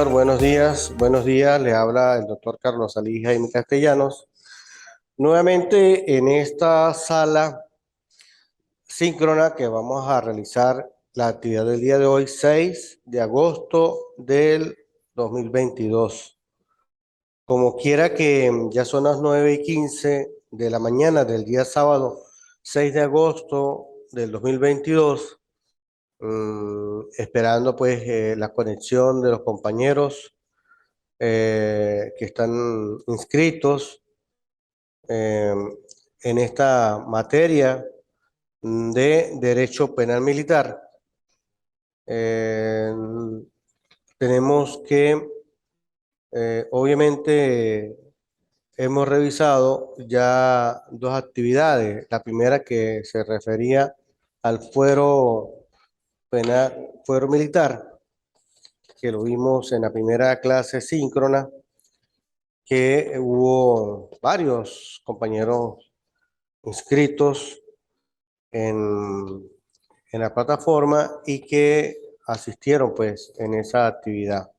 señor, buenos días. Buenos días, le habla el doctor Carlos Alí Jaime Castellanos. Nuevamente en esta sala síncrona que vamos a realizar la actividad del día de hoy, 6 de agosto del 2022. Como quiera que ya son las 9:15 de la mañana del día sábado, 6 de agosto del 2022, esperando pues la conexión de los compañeros que están inscritos eh, en esta materia de Derecho Penal Militar. Eh, Tenemos que, obviamente, hemos revisado ya dos actividades. La primera que se refería al fuero penal, fuero militar, que lo vimos en la primera clase síncrona, que hubo varios compañeros inscritos en, en la plataforma y que asistieron pues en esa actividad.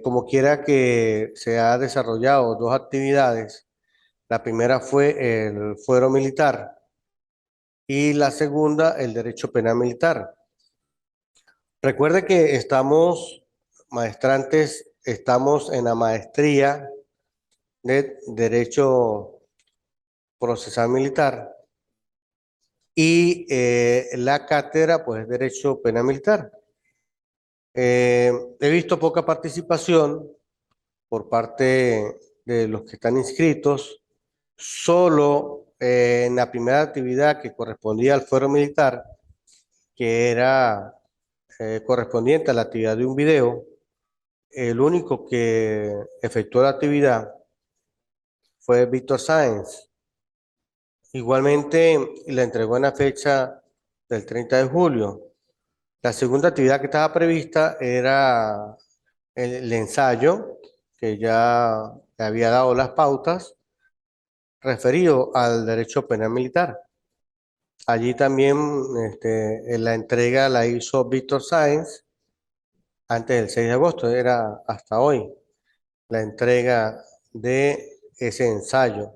Como quiera que se ha desarrollado dos actividades, la primera fue el fuero militar y la segunda el derecho penal militar. Recuerde que estamos, maestrantes, estamos en la maestría de derecho procesal militar y la cátedra, pues, Derecho Penal Militar. He visto poca participación por parte de los que están inscritos, solo en la primera actividad que correspondía al fuero militar, que era correspondiente a la actividad de un video. El único que efectuó la actividad fue Víctor Sáenz. Igualmente, la entregó en la fecha del 30 de julio. La segunda actividad que estaba prevista era el ensayo, que ya le había dado las pautas, referido al derecho penal militar. Allí también en la entrega la hizo Víctor Sáenz antes del 6 de agosto, era hasta hoy la entrega de ese ensayo.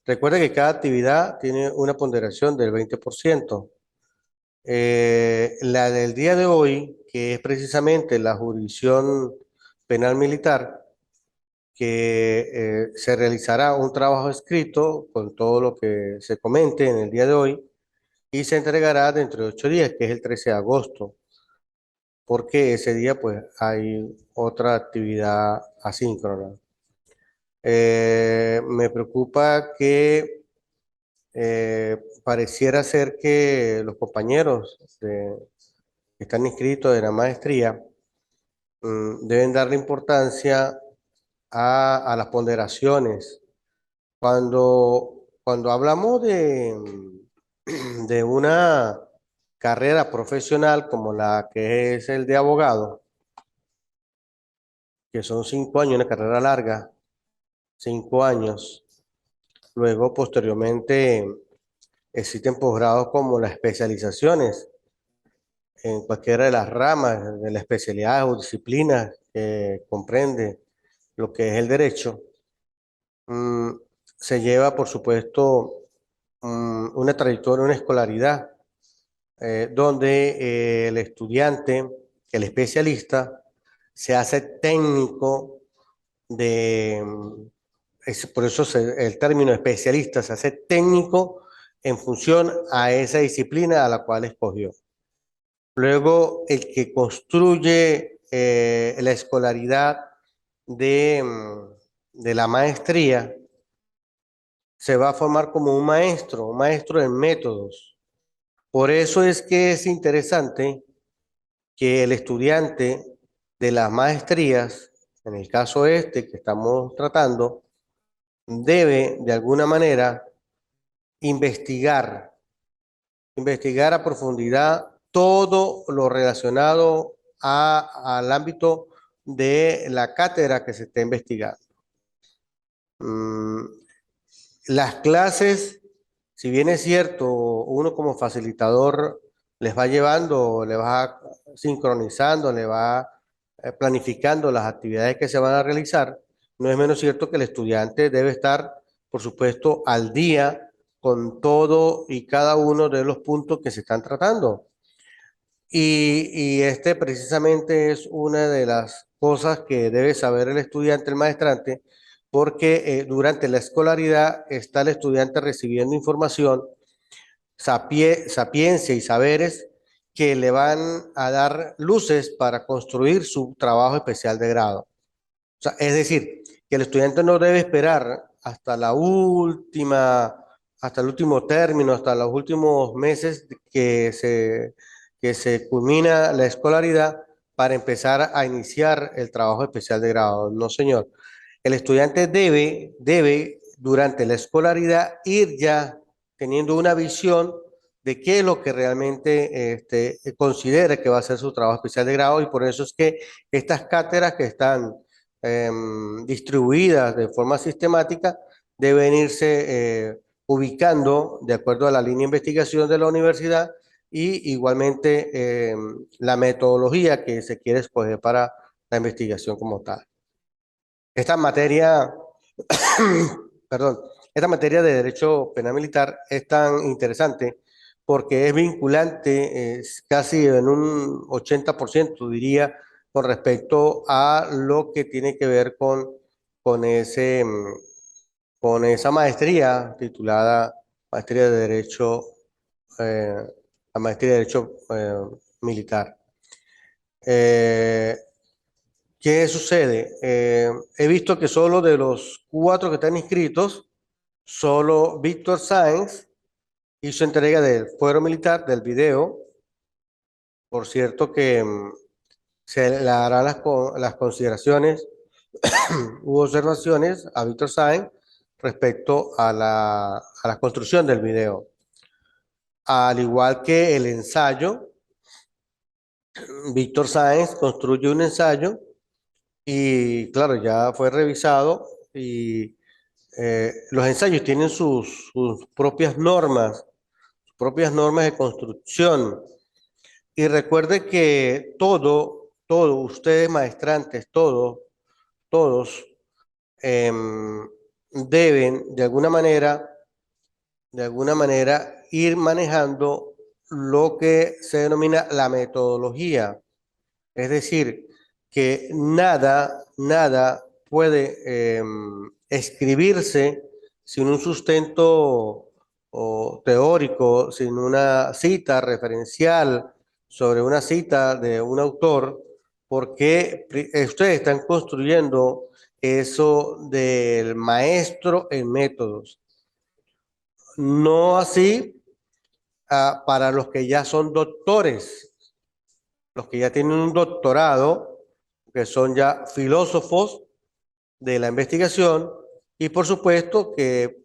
Recuerda que cada actividad tiene una ponderación del 20%. La del día de hoy, que es precisamente la jurisdicción penal militar, que se realizará un trabajo escrito con todo lo que se comente en el día de hoy y se entregará dentro de 8 días, que es el 13 de agosto, porque ese día pues hay otra actividad asíncrona. Me preocupa que pareciera ser que los compañeros que están inscritos en la maestría deben darle importancia a las ponderaciones. Cuando hablamos de una carrera profesional como la que es el de abogado, que son 5 años, una carrera larga, 5 años, luego posteriormente existen posgrados como las especializaciones en cualquiera de las ramas de la especialidad o disciplinas que comprende lo que es el derecho. Mm, Se lleva, por supuesto, una trayectoria, una escolaridad, donde el estudiante, el especialista, se hace técnico de, por eso el término especialista se hace técnico en función a esa disciplina a la cual escogió. Luego, el que construye la escolaridad de la maestría se va a formar como un maestro en métodos. Por eso es que es interesante que el estudiante de las maestrías, en el caso este que estamos tratando, debe de alguna manera investigar, investigar a profundidad todo lo relacionado al ámbito de la cátedra que se está investigando. Mm, las clases, si bien es cierto, uno como facilitador les va llevando, le va sincronizando, le va planificando las actividades que se van a realizar, no es menos cierto que el estudiante debe estar, por supuesto, al día con todo y cada uno de los puntos que se están tratando. Y este precisamente es una de las cosas que debe saber el estudiante, el maestrante, porque durante la escolaridad está el estudiante recibiendo información, sapiencia y saberes que le van a dar luces para construir su trabajo especial de grado. O sea, es decir, que el estudiante no debe esperar hasta hasta el último término, hasta los últimos meses que se culmina la escolaridad para empezar a iniciar el trabajo especial de grado. No, señor. El estudiante debe durante la escolaridad ir ya teniendo una visión de qué es lo que realmente considera que va a ser su trabajo especial de grado, y por eso es que estas cátedras que están distribuidas de forma sistemática deben irse ubicando de acuerdo a la línea de investigación de la universidad, y igualmente la metodología que se quiere escoger para la investigación como tal. Esta materia, perdón, esta materia de Derecho Penal Militar es tan interesante porque es vinculante, es casi en un 80%, diría, con respecto a lo que tiene que ver con con esa maestría titulada Maestría de Derecho, eh, la Maestría de Derecho Militar. Eh, ¿Qué sucede? He visto que solo de los 4 que están inscritos, solo Víctor Sáenz hizo entrega del fuero militar, del video. Por cierto que se le harán las consideraciones u observaciones a Víctor Sáenz respecto a a la construcción del video. Al igual que el ensayo, Víctor Sáenz construye un ensayo y claro, ya fue revisado, y los ensayos tienen sus propias normas de construcción. Y recuerde que ustedes maestrantes, todos, deben de alguna manera ir manejando lo que se denomina la metodología. Es decir, que nada puede escribirse sin un sustento teórico, sin una cita referencial sobre una cita de un autor, porque ustedes están construyendo eso del maestro en métodos. No así para los que ya son doctores, los que ya tienen un doctorado, que son ya filósofos de la investigación, y por supuesto que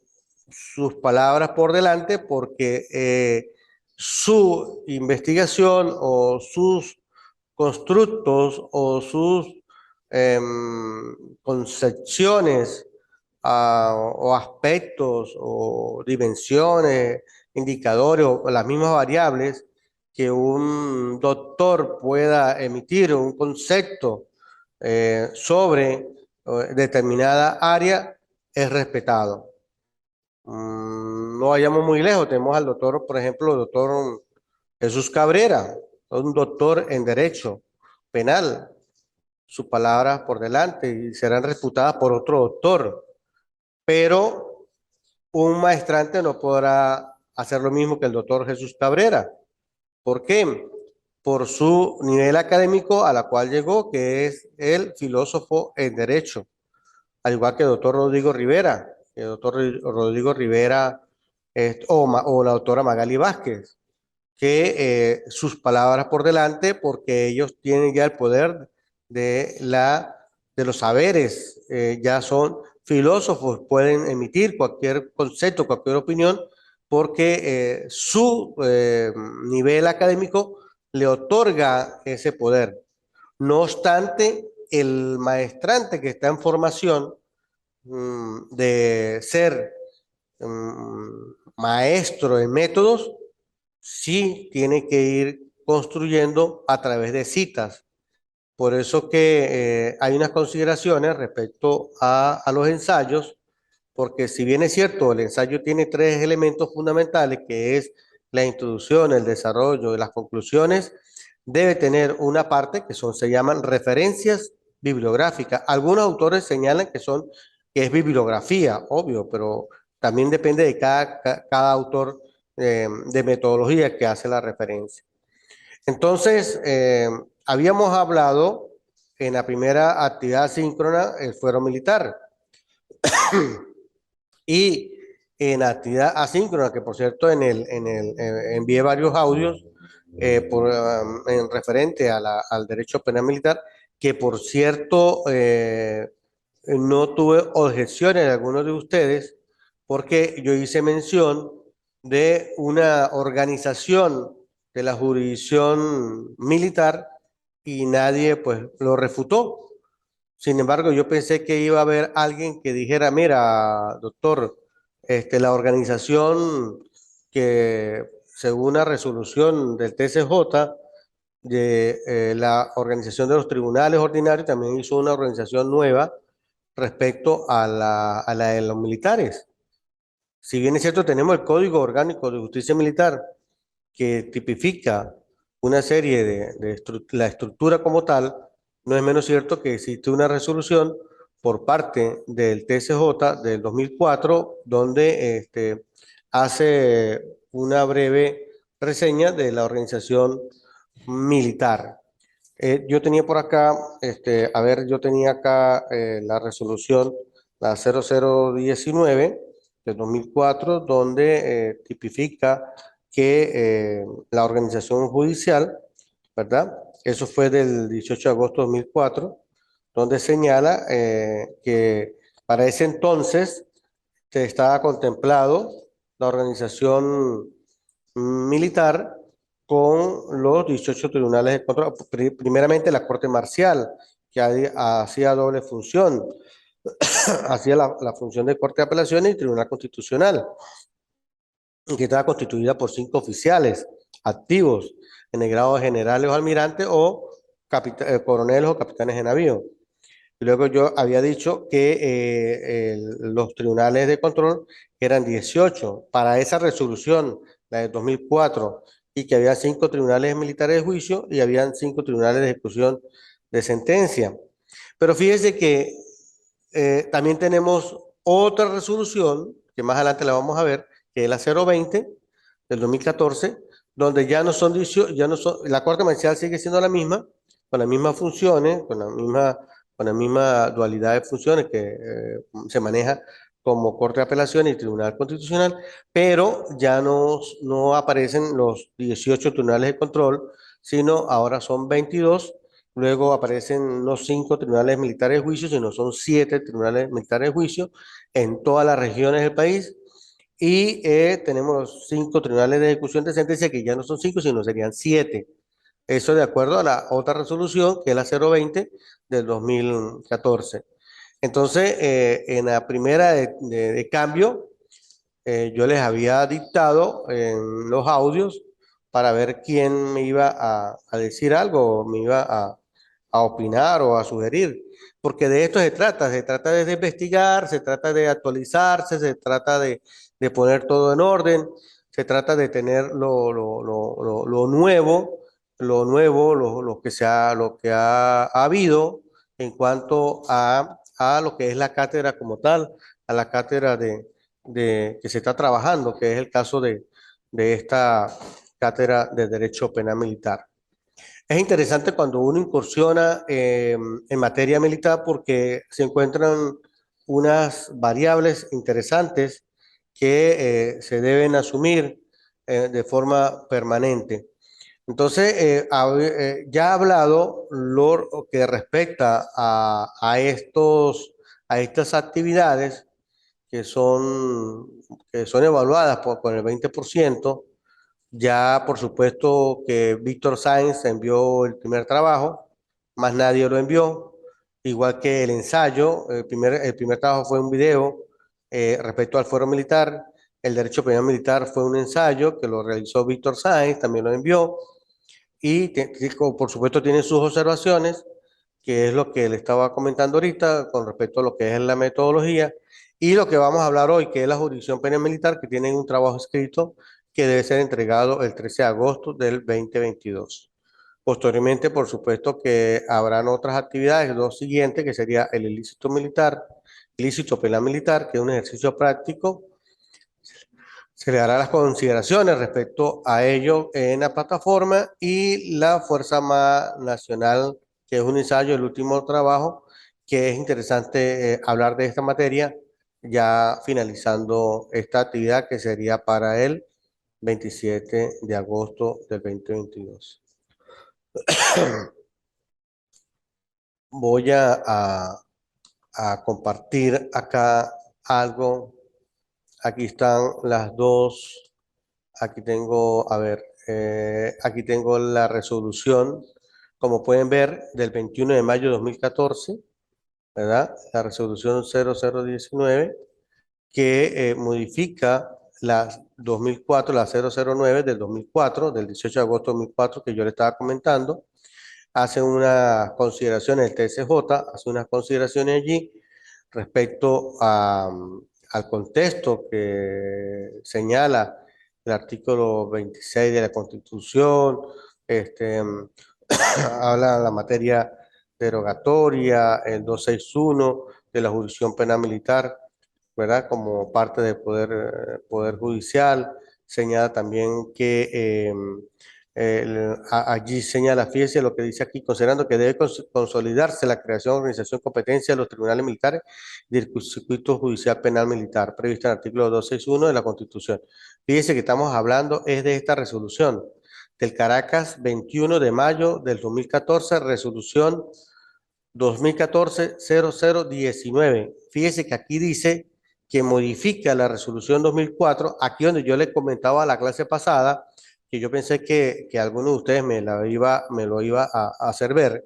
sus palabras por delante, porque su investigación o sus constructos o sus concepciones o aspectos o dimensiones, indicadores o las mismas variables que un doctor pueda emitir un concepto sobre determinada área es respetado. No vayamos muy lejos, tenemos al doctor, por ejemplo, el doctor Jesús Cabrera, un doctor en Derecho Penal. Sus palabras por delante y serán refutadas por otro doctor, pero un maestrante no podrá hacer lo mismo que el doctor Jesús Cabrera. ¿Por qué? Por su nivel académico a la cual llegó, que es el filósofo en Derecho, al igual que el doctor Rodrigo Rivera, el doctor Rodrigo Rivera o la doctora Magali Vázquez, que sus palabras por delante, porque ellos tienen ya el poder de, de los saberes, ya son filósofos, pueden emitir cualquier concepto, cualquier opinión, porque su nivel académico le otorga ese poder. No obstante, el maestrante que está en formación de ser maestro en métodos, sí tiene que ir construyendo a través de citas. Por eso que hay unas consideraciones respecto a los ensayos, porque si bien es cierto, el ensayo tiene tres elementos fundamentales, que es la introducción, el desarrollo y las conclusiones, debe tener una parte que se llaman referencias bibliográficas. Algunos autores señalan que es bibliografía, obvio, pero también depende de cada autor de metodología que hace la referencia. Entonces, habíamos hablado en la primera actividad síncrona, el fuero militar, y en la actividad asíncrona, que por cierto envié varios audios en referente al derecho penal militar, que por cierto no tuve objeciones de algunos de ustedes, porque yo hice mención de una organización de la jurisdicción militar y nadie pues lo refutó. Sin embargo, yo pensé que iba a haber alguien que dijera, mira, doctor, la organización que según la resolución del TCJ, la organización de los tribunales ordinarios también hizo una organización nueva respecto a la de los militares. Si bien es cierto, tenemos el Código Orgánico de Justicia Militar que tipifica una serie la estructura como tal, no es menos cierto que existe una resolución por parte del TCJ del 2004, donde hace una breve reseña de la organización militar. Yo tenía por acá, yo tenía acá la resolución, la 0019 del 2004, donde tipifica que la organización judicial, ¿verdad? Eso fue del 18 de agosto de 2004, donde señala que para ese entonces se estaba contemplado la organización militar con los 18 tribunales de control. Primeramente la Corte Marcial, que hacía doble función, hacía la función de Corte de Apelaciones y Tribunal Constitucional, que estaba constituida por 5 oficiales activos en el grado de generales o almirantes o coroneles o capitanes de navío. Y luego yo había dicho que los tribunales de control eran 18 para esa resolución, la de 2004, y que había 5 tribunales militares de juicio y habían 5 tribunales de ejecución de sentencia. Pero fíjese que también tenemos otra resolución, que más adelante la vamos a ver, que es la 020 del 2014, donde ya no son 18, la Corte Marcial sigue siendo la misma, con las mismas funciones, con la misma dualidad de funciones que se maneja como Corte de Apelación y Tribunal Constitucional, pero ya no aparecen los 18 tribunales de control, sino ahora son 22. Luego aparecen no 5 tribunales militares de juicio, sino son 7 tribunales militares de juicio en todas las regiones del país. Y tenemos los 5 tribunales de ejecución de sentencia, que ya no son 5, sino serían 7. Eso de acuerdo a la otra resolución, que es la 020 del 2014. Entonces, en la primera de cambio, yo les había dictado en los audios para ver quién me iba a decir algo, o me iba a opinar o a sugerir, porque de esto se trata de investigar, se trata de actualizarse, se trata de poner todo en orden, se trata de tener lo nuevo, lo que ha habido en cuanto a lo que es la cátedra como tal, a la cátedra que se está trabajando, que es el caso de esta cátedra de Derecho Penal Militar. Es interesante cuando uno incursiona en materia militar porque se encuentran unas variables interesantes que se deben asumir de forma permanente. Entonces, ya ha hablado lo que respecta a estas actividades que son evaluadas con el 20%. Ya, por supuesto, que Víctor Sáenz envió el primer trabajo, más nadie lo envió, igual que el ensayo. El primer trabajo fue un video respecto al fuero militar. El derecho penal militar fue un ensayo que lo realizó Víctor Sáenz, también lo envió. Y por supuesto tiene sus observaciones. que es lo que le estaba comentando ahorita con respecto a lo que es la metodología, y lo que vamos a hablar hoy, que es la jurisdicción penal militar, que tienen un trabajo escrito que debe ser entregado el 13 de agosto del 2022. Posteriormente, por supuesto que habrán otras actividades, dos siguientes, que sería el ilícito militar, ilícito penal militar, que es un ejercicio práctico. Se le dará las consideraciones respecto a ello en la plataforma, y la Fuerza Armada Nacional, que es un ensayo, el último trabajo, que es interesante hablar de esta materia, ya finalizando esta actividad que sería para el 27 de agosto del 2022. Voy a compartir acá algo. Aquí están las dos. Aquí tengo, a ver, aquí tengo la resolución, como pueden ver, del 21 de mayo de 2014, ¿verdad? La resolución 0019, que modifica la 2004, la 009 del 2004, del 18 de agosto de 2004, que yo le estaba comentando. Hace unas consideraciones, el TSJ hace unas consideraciones allí respecto al contexto que señala el artículo 26 de la Constitución, habla de la materia derogatoria, el 261 de la jurisdicción penal militar, ¿verdad? Como parte del poder judicial. Señala también que allí señala, fíjese lo que dice aquí, considerando que debe consolidarse la creación, organización, competencia de los tribunales militares del circuito judicial penal militar, previsto en el artículo 261 de la Constitución. Fíjese que estamos hablando es de esta resolución, del Caracas 21 de mayo del 2014, resolución 2014-0019. Fíjese que aquí dice que modifica la resolución 2004, aquí donde yo les comentaba a la clase pasada, que yo pensé que alguno de ustedes me lo iba a hacer ver.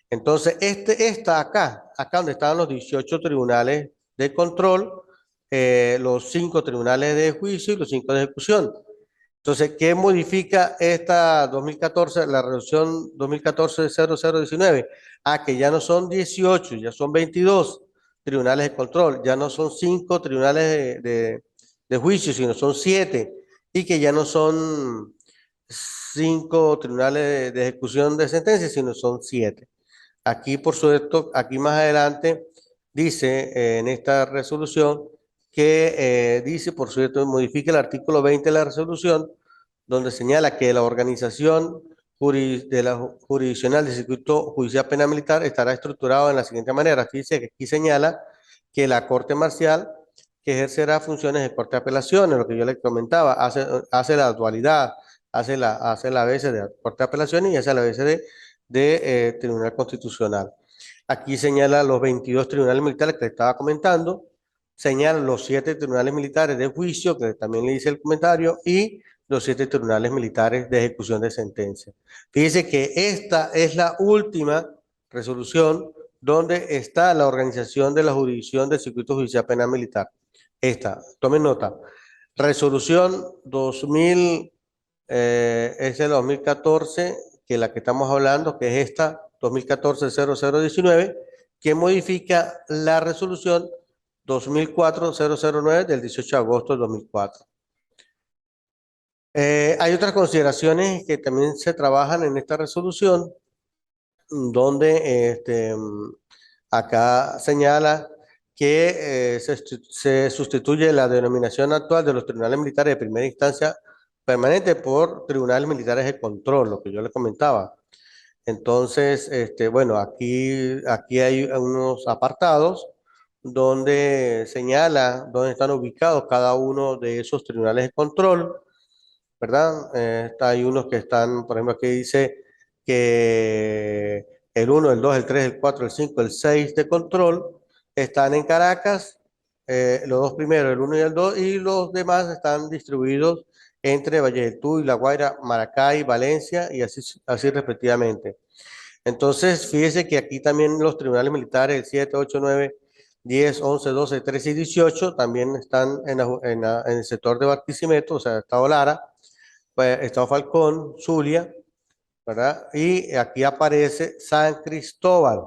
Entonces, está acá donde estaban los 18 tribunales de control, los 5 tribunales de juicio y los 5 de ejecución. Entonces, ¿qué modifica esta 2014, la resolución 2014-0019? Que ya no son 18, ya son 22 tribunales de control, ya no son 5 tribunales de juicio, sino son 7, y que ya no son 5 tribunales de ejecución de sentencia, sino son 7. Aquí, por supuesto, aquí más adelante dice en esta resolución que dice, por cierto, modifica el artículo 20 de la resolución, donde señala que la organización de la jurisdiccional del circuito judicial penal militar estará estructurado de la siguiente manera. Fíjese que aquí señala que la Corte Marcial, que ejercerá funciones de Corte de Apelaciones, lo que yo le comentaba, hace la dualidad, hace la ABC de Corte de Apelaciones y hace la ABC de Tribunal Constitucional. Aquí señala los 22 tribunales militares que le estaba comentando, señala los 7 tribunales militares de juicio, que también le hice el comentario, y los 7 tribunales militares de ejecución de sentencia. Fíjese que esta es la última resolución donde está la organización de la jurisdicción del circuito judicial penal militar. Esta, tomen nota, resolución 2000, es el 2014, que la que estamos hablando, que es esta 2014-0019, que modifica la resolución 2004-009 del 18 de agosto de 2004. Hay otras consideraciones que también se trabajan en esta resolución, donde acá señala que se sustituye la denominación actual de los tribunales militares de primera instancia permanente por tribunales militares de control, lo que yo le comentaba. Entonces, bueno, aquí hay unos apartados donde señala dónde están ubicados cada uno de esos tribunales de control, ¿verdad? Hay unos que están, por ejemplo, aquí dice que el 1, el 2, el 3, el 4, el 5, el 6 de control están en Caracas, los dos primeros, el 1 y el 2, y los demás están distribuidos entre Valledupar, La Guaira, Maracay, Valencia y así respectivamente. Entonces, fíjese que aquí también los tribunales militares, el 7, 8, 9, 10, 11, 12, 13 y 18, también están en el sector de Barquisimeto, o sea, Estado Lara, pues, Estado Falcón, Zulia, ¿verdad? Y aquí aparece San Cristóbal.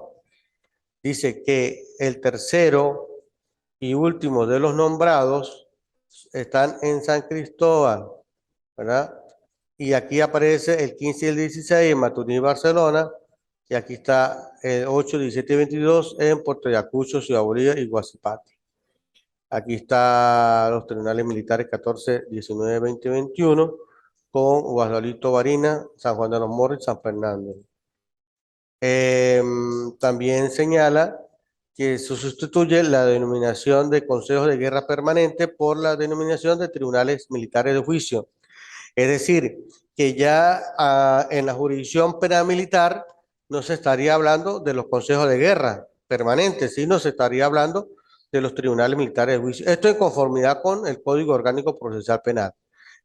Dice que el tercero y último de los nombrados están en San Cristóbal, ¿verdad? Y aquí aparece el 15 y el 16 en Maturín y Barcelona. Y aquí está el 8, 17 y 22 en Puerto Ayacucho, Ciudad Bolívar y Guasipati. Aquí está los tribunales militares 14, 19, 20 y 21 con Guadalito Barina, San Juan de los Morros y San Fernando. También señala que se sustituye la denominación de consejos de guerra permanente por la denominación de tribunales militares de juicio. Es decir, que ya en la jurisdicción penal militar no se estaría hablando de los consejos de guerra permanentes, sino se estaría hablando de los tribunales militares de juicio. Esto en conformidad con el Código Orgánico Procesal Penal.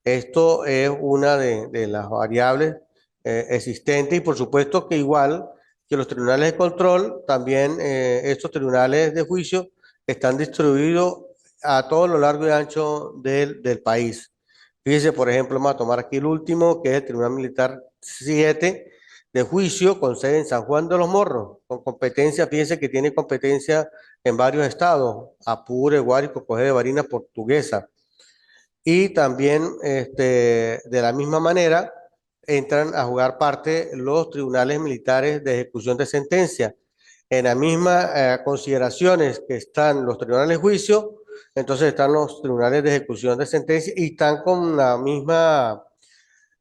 Esto es una de las variables existentes y por supuesto que igual que los tribunales de control, también estos tribunales de juicio están distribuidos a todo lo largo y ancho del país. Fíjese, por ejemplo, vamos a tomar aquí el último, que es el Tribunal Militar 7 de juicio con sede en San Juan de los Morros, con competencia, fíjese que tiene competencia en varios estados, Apure, Guárico, Cogé de Barinas, Portuguesa. Y también, de la misma manera, entran a jugar parte los tribunales militares de ejecución de sentencia. En las mismas consideraciones que están los tribunales de juicio, entonces están los tribunales de ejecución de sentencia y están con la misma,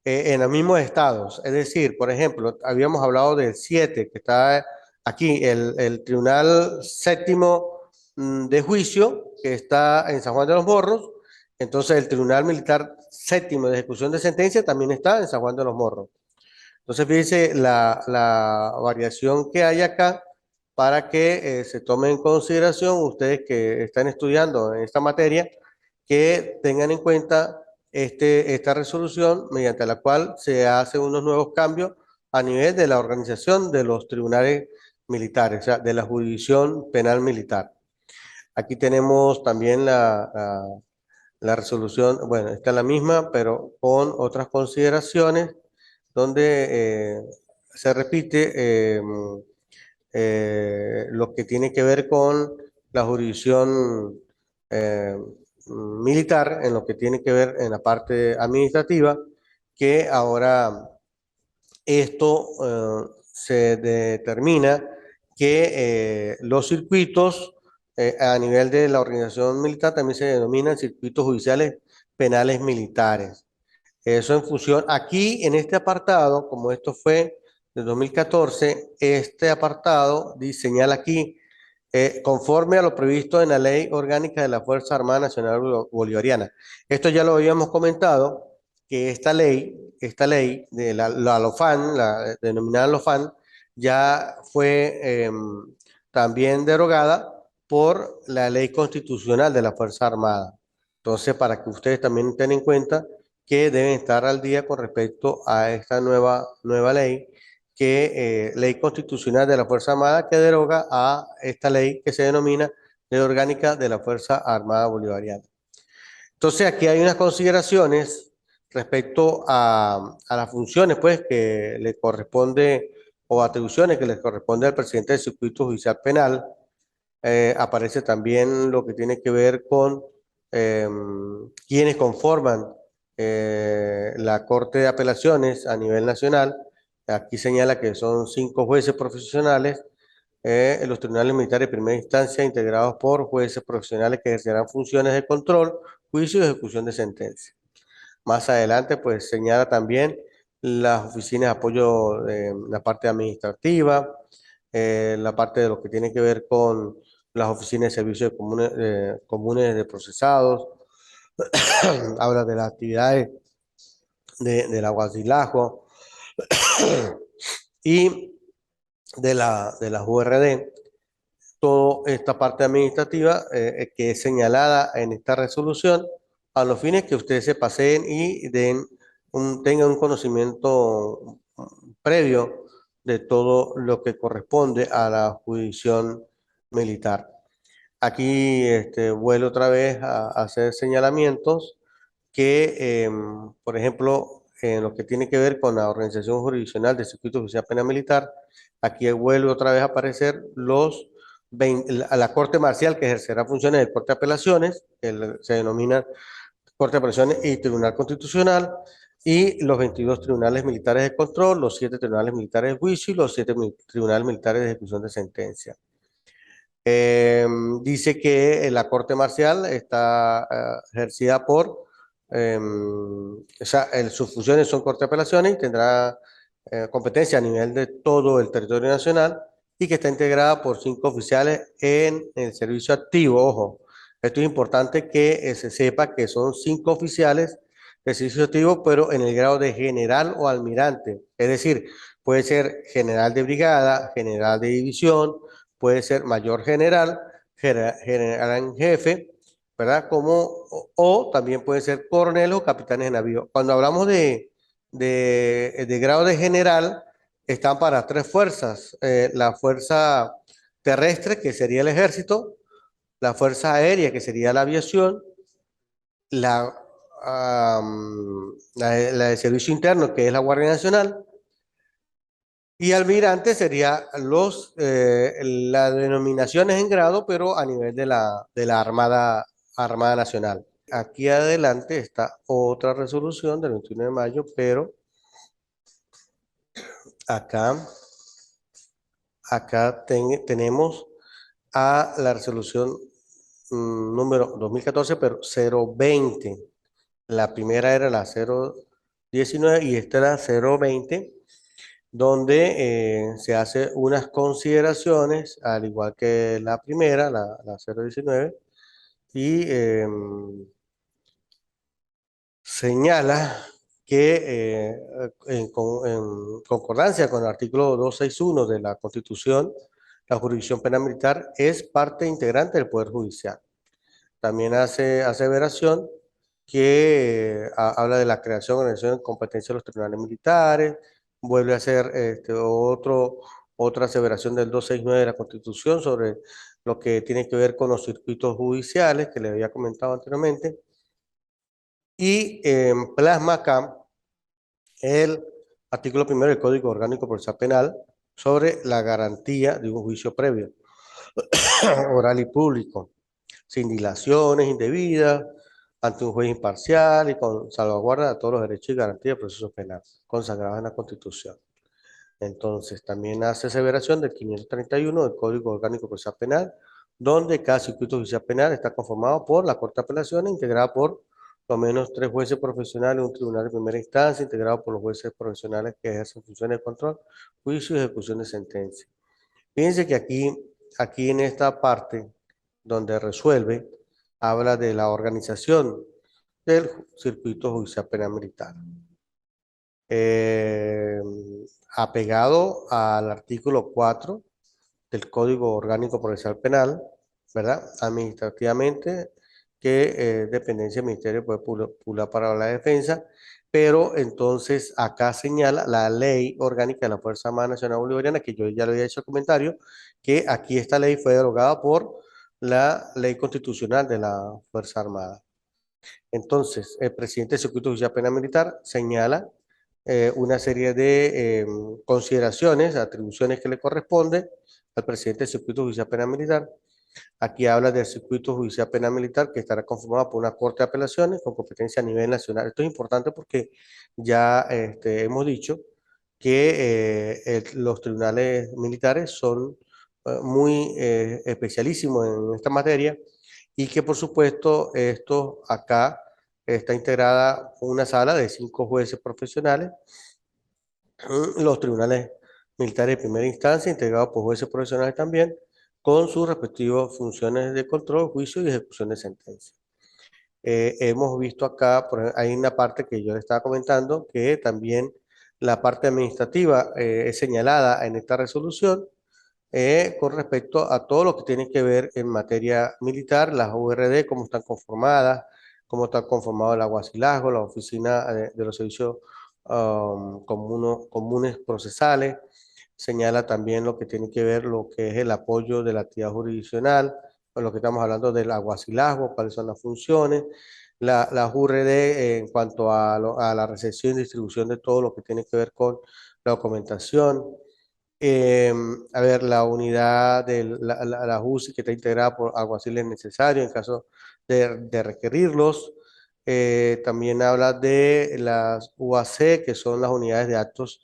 en los mismos estados. Es decir, por ejemplo, habíamos hablado del 7 que está aquí, el Tribunal Séptimo de Juicio, que está en San Juan de los Morros. Entonces, el Tribunal Militar Séptimo de Ejecución de Sentencia también está en San Juan de los Morros. Entonces, fíjense la variación que hay acá para que se tome en consideración ustedes que están estudiando en esta materia, que tengan en cuenta esta resolución mediante la cual se hacen unos nuevos cambios a nivel de la organización de los tribunales militares, o sea, de la jurisdicción penal militar. Aquí tenemos también la resolución, bueno, está la misma, pero con otras consideraciones, donde se repite lo que tiene que ver con la jurisdicción eh, militar, en lo que tiene que ver en la parte administrativa, que ahora esto se determina que los circuitos a nivel de la organización militar también se denominan circuitos judiciales penales militares. Eso en función, aquí en este apartado, como esto fue de 2014, este apartado señala aquí, conforme a lo previsto en la Ley Orgánica de la Fuerza Armada Nacional Bolivariana. Esto ya lo habíamos comentado, que esta ley de la LOFAN, la denominada LOFAN, ya fue también derogada por la Ley Constitucional de la Fuerza Armada. Entonces, para que ustedes también tengan en cuenta que deben estar al día con respecto a esta nueva ley, que ley constitucional de la Fuerza Armada que deroga a esta ley que se denomina Ley Orgánica de la Fuerza Armada Bolivariana. Entonces, aquí hay unas consideraciones respecto a las funciones pues, que le corresponde o atribuciones que le corresponde al presidente del Circuito Judicial Penal. Aparece también lo que tiene que ver con quienes conforman la Corte de Apelaciones a nivel nacional. Aquí señala que son 5 jueces profesionales en los tribunales militares de primera instancia integrados por jueces profesionales que ejercerán funciones de control, juicio y ejecución de sentencia. Más adelante, pues señala también las oficinas de apoyo de la parte administrativa, la parte de lo que tiene que ver con las oficinas de servicios comunes de procesados, habla de las actividades del aguacilajo y de la URD, toda esta parte administrativa que es señalada en esta resolución, a los fines que ustedes se paseen y tengan un conocimiento previo de todo lo que corresponde a la jurisdicción militar. Aquí vuelvo otra vez a hacer señalamientos que, por ejemplo, en lo que tiene que ver con la organización jurisdiccional del Circuito Judicial Penal Militar, aquí vuelve otra vez a aparecer los a la Corte Marcial que ejercerá funciones del Corte de Apelaciones, que se denomina Corte de Apelaciones y Tribunal Constitucional, y los 22 tribunales militares de control, los 7 tribunales militares de juicio y los 7 tribunales militares de ejecución de sentencia. Dice que la Corte Marcial está ejercida por, o sea, sus funciones son Corte de Apelaciones y tendrá competencia a nivel de todo el territorio nacional y que está integrada por 5 oficiales en el servicio activo. Ojo, esto es importante que se sepa que son 5 oficiales de servicio activo, pero en el grado de general o almirante. Es decir, puede ser general de brigada, general de división, puede ser mayor general, general en jefe, ¿verdad? O también puede ser coronel o capitanes de navío. Cuando hablamos de grado de general, están para 3 fuerzas. La fuerza terrestre, que sería el ejército, la fuerza aérea, que sería la aviación, la, la de servicio interno, que es la Guardia Nacional, y almirante sería las denominaciones en grado, pero a nivel de la Armada Nacional. Aquí adelante está otra resolución del 21 de mayo, pero acá, tenemos a la resolución número 2014, pero 020. La primera era la 019 y esta era 020, donde se hace unas consideraciones, al igual que la primera, la 019, y señala que en concordancia con el artículo 261 de la Constitución, la jurisdicción penal militar es parte integrante del Poder Judicial. También hace aseveración que habla de la creación, organización y competencia de los tribunales militares, vuelve a hacer otra aseveración del 269 de la Constitución sobre lo que tiene que ver con los circuitos judiciales que le había comentado anteriormente, y plasma acá el artículo primero del Código Orgánico Procesal Penal sobre la garantía de un juicio previo, oral y público, sin dilaciones indebidas, ante un juez imparcial y con salvaguarda de todos los derechos y garantías del proceso penal, consagrados en la Constitución. Entonces, también hace aseveración del 531 del Código Orgánico Procesal Penal, donde cada circuito judicial penal está conformado por la Corte de Apelaciones, integrada por lo menos 3 jueces profesionales, un tribunal de primera instancia, integrado por los jueces profesionales que ejercen funciones de control, juicio y ejecución de sentencia. Fíjense que aquí en esta parte, donde resuelve, habla de la organización del circuito judicial penal militar. Eh, Apegado al artículo 4 del Código Orgánico Procesal Penal, ¿verdad? Administrativamente, que dependencia del Ministerio puede pular para la defensa, pero entonces acá señala la Ley Orgánica de la Fuerza Armada Nacional Bolivariana, que yo ya le había hecho el comentario, que aquí esta ley fue derogada por la Ley Constitucional de la Fuerza Armada. Entonces, el presidente del Circuito Judicial Penal Militar señala una serie de consideraciones, atribuciones que le corresponden al presidente del Circuito Judicial Penal Militar. Aquí habla del Circuito Judicial Penal Militar que estará conformado por una Corte de Apelaciones con competencia a nivel nacional. Esto es importante porque ya hemos dicho que los tribunales militares son muy especialísimos en esta materia y que por supuesto esto acá está integrada una sala de 5 jueces profesionales, los tribunales militares de primera instancia, integrados por jueces profesionales también, con sus respectivas funciones de control, juicio y ejecución de sentencia. Hemos visto acá, hay una parte que yo le estaba comentando, que también la parte administrativa es señalada en esta resolución con respecto a todo lo que tiene que ver en materia militar, las URD, cómo están conformados el aguacilazgo, la oficina de los servicios comunes procesales. Señala también lo que tiene que ver lo que es el apoyo de la actividad jurisdiccional, con lo que estamos hablando del aguacilazgo, cuáles son las funciones, las URD en cuanto a la recepción y distribución de todo lo que tiene que ver con la documentación, A ver, la unidad de la UCI que está integrada por alguaciles necesarios en caso de requerirlos. También habla de las UAC, que son las unidades de actos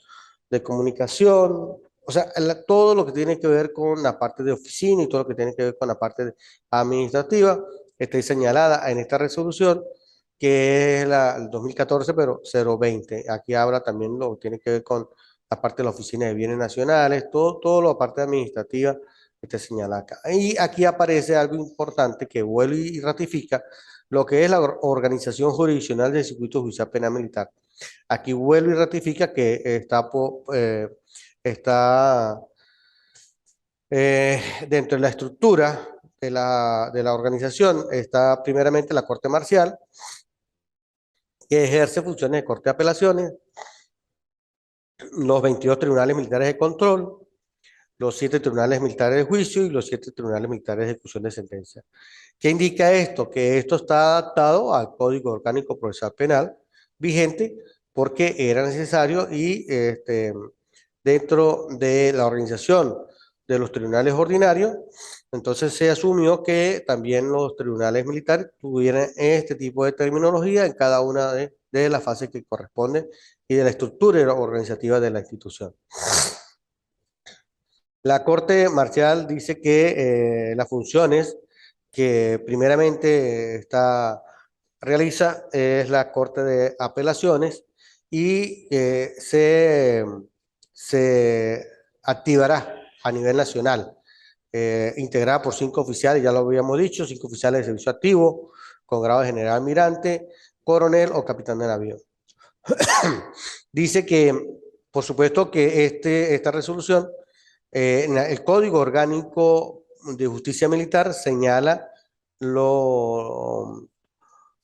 de comunicación. O sea, todo lo que tiene que ver con la parte de oficina y todo lo que tiene que ver con la parte administrativa está ahí señalada en esta resolución, que es el 2014, pero 020. Aquí habla también lo que tiene que ver con aparte de la Oficina de Bienes Nacionales, todo lo aparte administrativa está señalada acá. Y aquí aparece algo importante que vuelve y ratifica lo que es la organización jurisdiccional del Circuito Judicial Penal Militar. Aquí vuelve y ratifica que está dentro de la estructura de la organización, está primeramente la Corte Marcial, que ejerce funciones de Corte de Apelaciones, los 22 tribunales militares de control, los 7 tribunales militares de juicio y los 7 tribunales militares de ejecución de sentencia. ¿Qué indica esto? Que esto está adaptado al Código Orgánico Procesal Penal vigente porque era necesario y dentro de la organización de los tribunales ordinarios, entonces se asumió que también los tribunales militares tuvieran este tipo de terminología en cada una de las fases que corresponden y de la estructura organizativa de la institución. La Corte Marcial dice que las funciones que primeramente realiza es la Corte de Apelaciones y se activará a nivel nacional, integrada por 5 oficiales, ya lo habíamos dicho, 5 oficiales de servicio activo con grado de general almirante, coronel o capitán de navío. Dice que, por supuesto, que esta resolución, el Código Orgánico de Justicia Militar señala lo,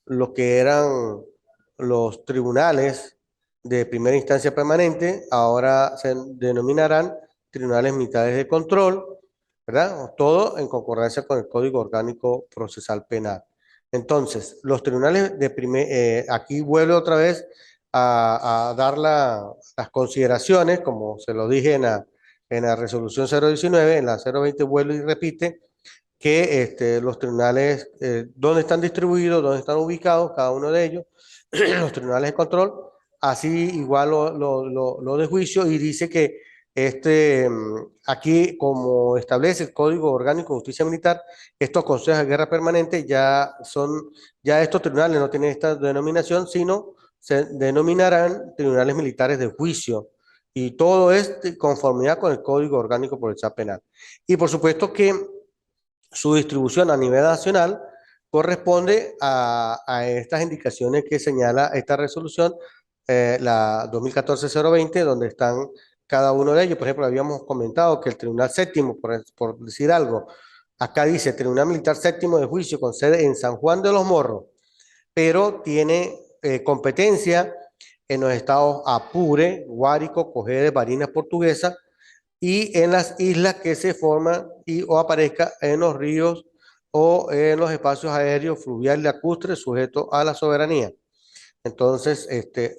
lo que eran los tribunales de primera instancia permanente, ahora se denominarán tribunales militares de control, ¿verdad? Todo en concordancia con el Código Orgánico Procesal Penal. Entonces, los tribunales aquí vuelve otra vez a dar las consideraciones, como se lo dije en la resolución 019, en la 020 vuelve y repite que los tribunales, dónde están distribuidos, dónde están ubicados cada uno de ellos, los tribunales de control, así igual lo de juicio, y dice que aquí, como establece el Código Orgánico de Justicia Militar, estos consejos de guerra permanente ya estos tribunales no tienen esta denominación, sino se denominarán tribunales militares de juicio, y todo es de conformidad con el Código Orgánico Procesal Penal. Y por supuesto que su distribución a nivel nacional corresponde a estas indicaciones que señala esta resolución, la 2014-020, donde están cada uno de ellos. Por ejemplo, habíamos comentado que el Tribunal Séptimo, por decir algo, acá dice Tribunal Militar Séptimo de Juicio con sede en San Juan de los Morros, pero tiene competencia en los estados Apure, Guárico, Cojedes, Barinas Portuguesa, y en las islas que se forman o aparezca en los ríos o en los espacios aéreos, fluviales y lacustres sujetos a la soberanía. Entonces,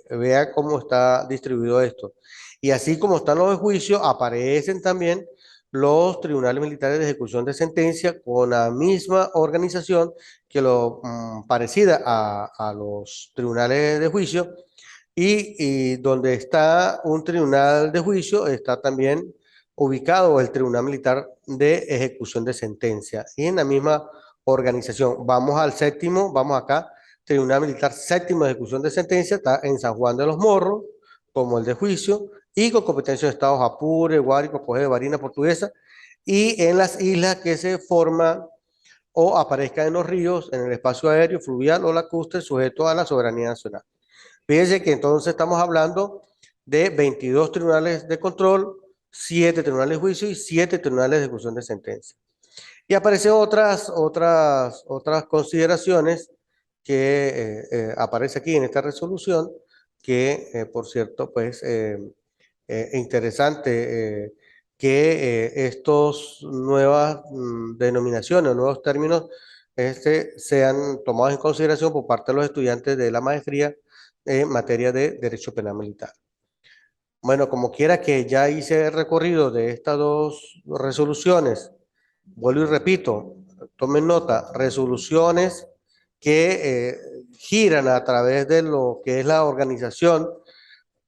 vea cómo está distribuido esto. Y así como están los de juicio, aparecen también los tribunales militares de ejecución de sentencia con la misma organización que parecida a los tribunales de juicio, y donde está un tribunal de juicio, está también ubicado el Tribunal Militar de Ejecución de Sentencia. Y en la misma organización, vamos al séptimo, vamos acá, Tribunal Militar Séptimo de Ejecución de Sentencia, está en San Juan de los Morros, como el de juicio, y con competencia de estados Apure, Guárico, Cojedes, Barina, Portuguesa, y en las islas que se forman o aparezcan en los ríos, en el espacio aéreo, fluvial o lacustre, sujeto a la soberanía nacional. Fíjense que entonces estamos hablando de 22 tribunales de control, 7 tribunales de juicio y 7 tribunales de ejecución de sentencia. Y aparecen otras consideraciones que aparece aquí en esta resolución, que por cierto, pues interesante que estos nuevas denominaciones, nuevos términos, sean tomados en consideración por parte de los estudiantes de la maestría en materia de Derecho Penal Militar. Bueno, como quiera que ya hice el recorrido de estas dos resoluciones, vuelvo y repito, tomen nota, resoluciones que giran a través de lo que es la organización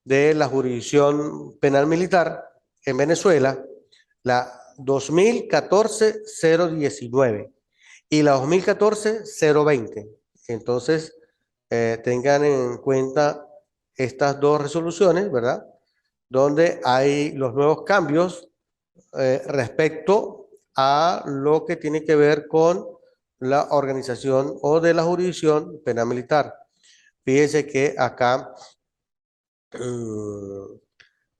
de la jurisdicción penal militar en Venezuela, la 2014-019 y la 2014-020. Entonces, tengan en cuenta estas dos resoluciones, ¿verdad? Donde hay los nuevos cambios respecto a lo que tiene que ver con la organización o de la jurisdicción penal militar. Fíjense que acá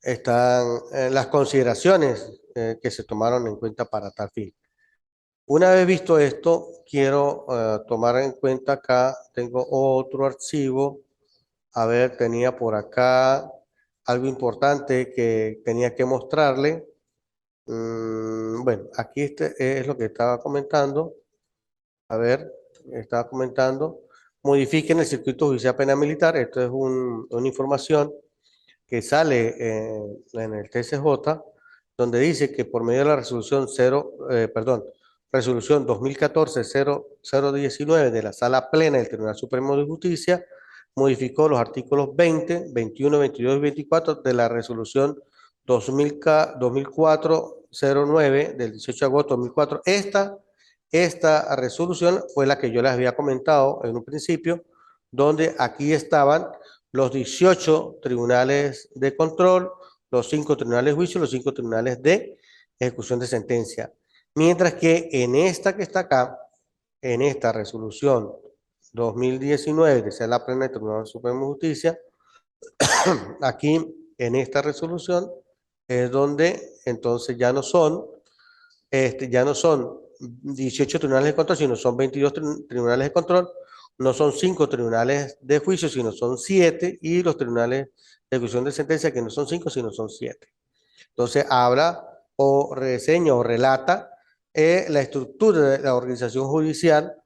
están las consideraciones que se tomaron en cuenta para tal fin. Una vez visto esto, quiero tomar en cuenta acá, tengo otro archivo. A ver, tenía por acá algo importante que tenía que mostrarle. Bueno, aquí este es lo que estaba comentando. A ver, estaba comentando. Modifiquen el circuito judicial penal militar. Esto es una información que sale en el TCJ, donde dice que por medio de la resolución resolución 2014-0019 de la Sala Plena del Tribunal Supremo de Justicia, modificó los artículos 20, 21, 22 y 24 de la resolución 2004-09 del 18 de agosto de 2004. Esta resolución fue la que yo les había comentado en un principio, donde aquí estaban los 18 tribunales de control, los 5 tribunales de juicio, los 5 tribunales de ejecución de sentencia. Mientras que en esta que está acá, en esta resolución 2019 de Sala Plena del Tribunal Supremo de Justicia, aquí en esta resolución es donde entonces ya no son 18 tribunales de control, sino son 22 tribunales de control, no son 5 tribunales de juicio, sino son 7, y los tribunales de ejecución de sentencia, que no son 5, sino son 7. Entonces habla o reseña o relata la estructura de la organización judicial,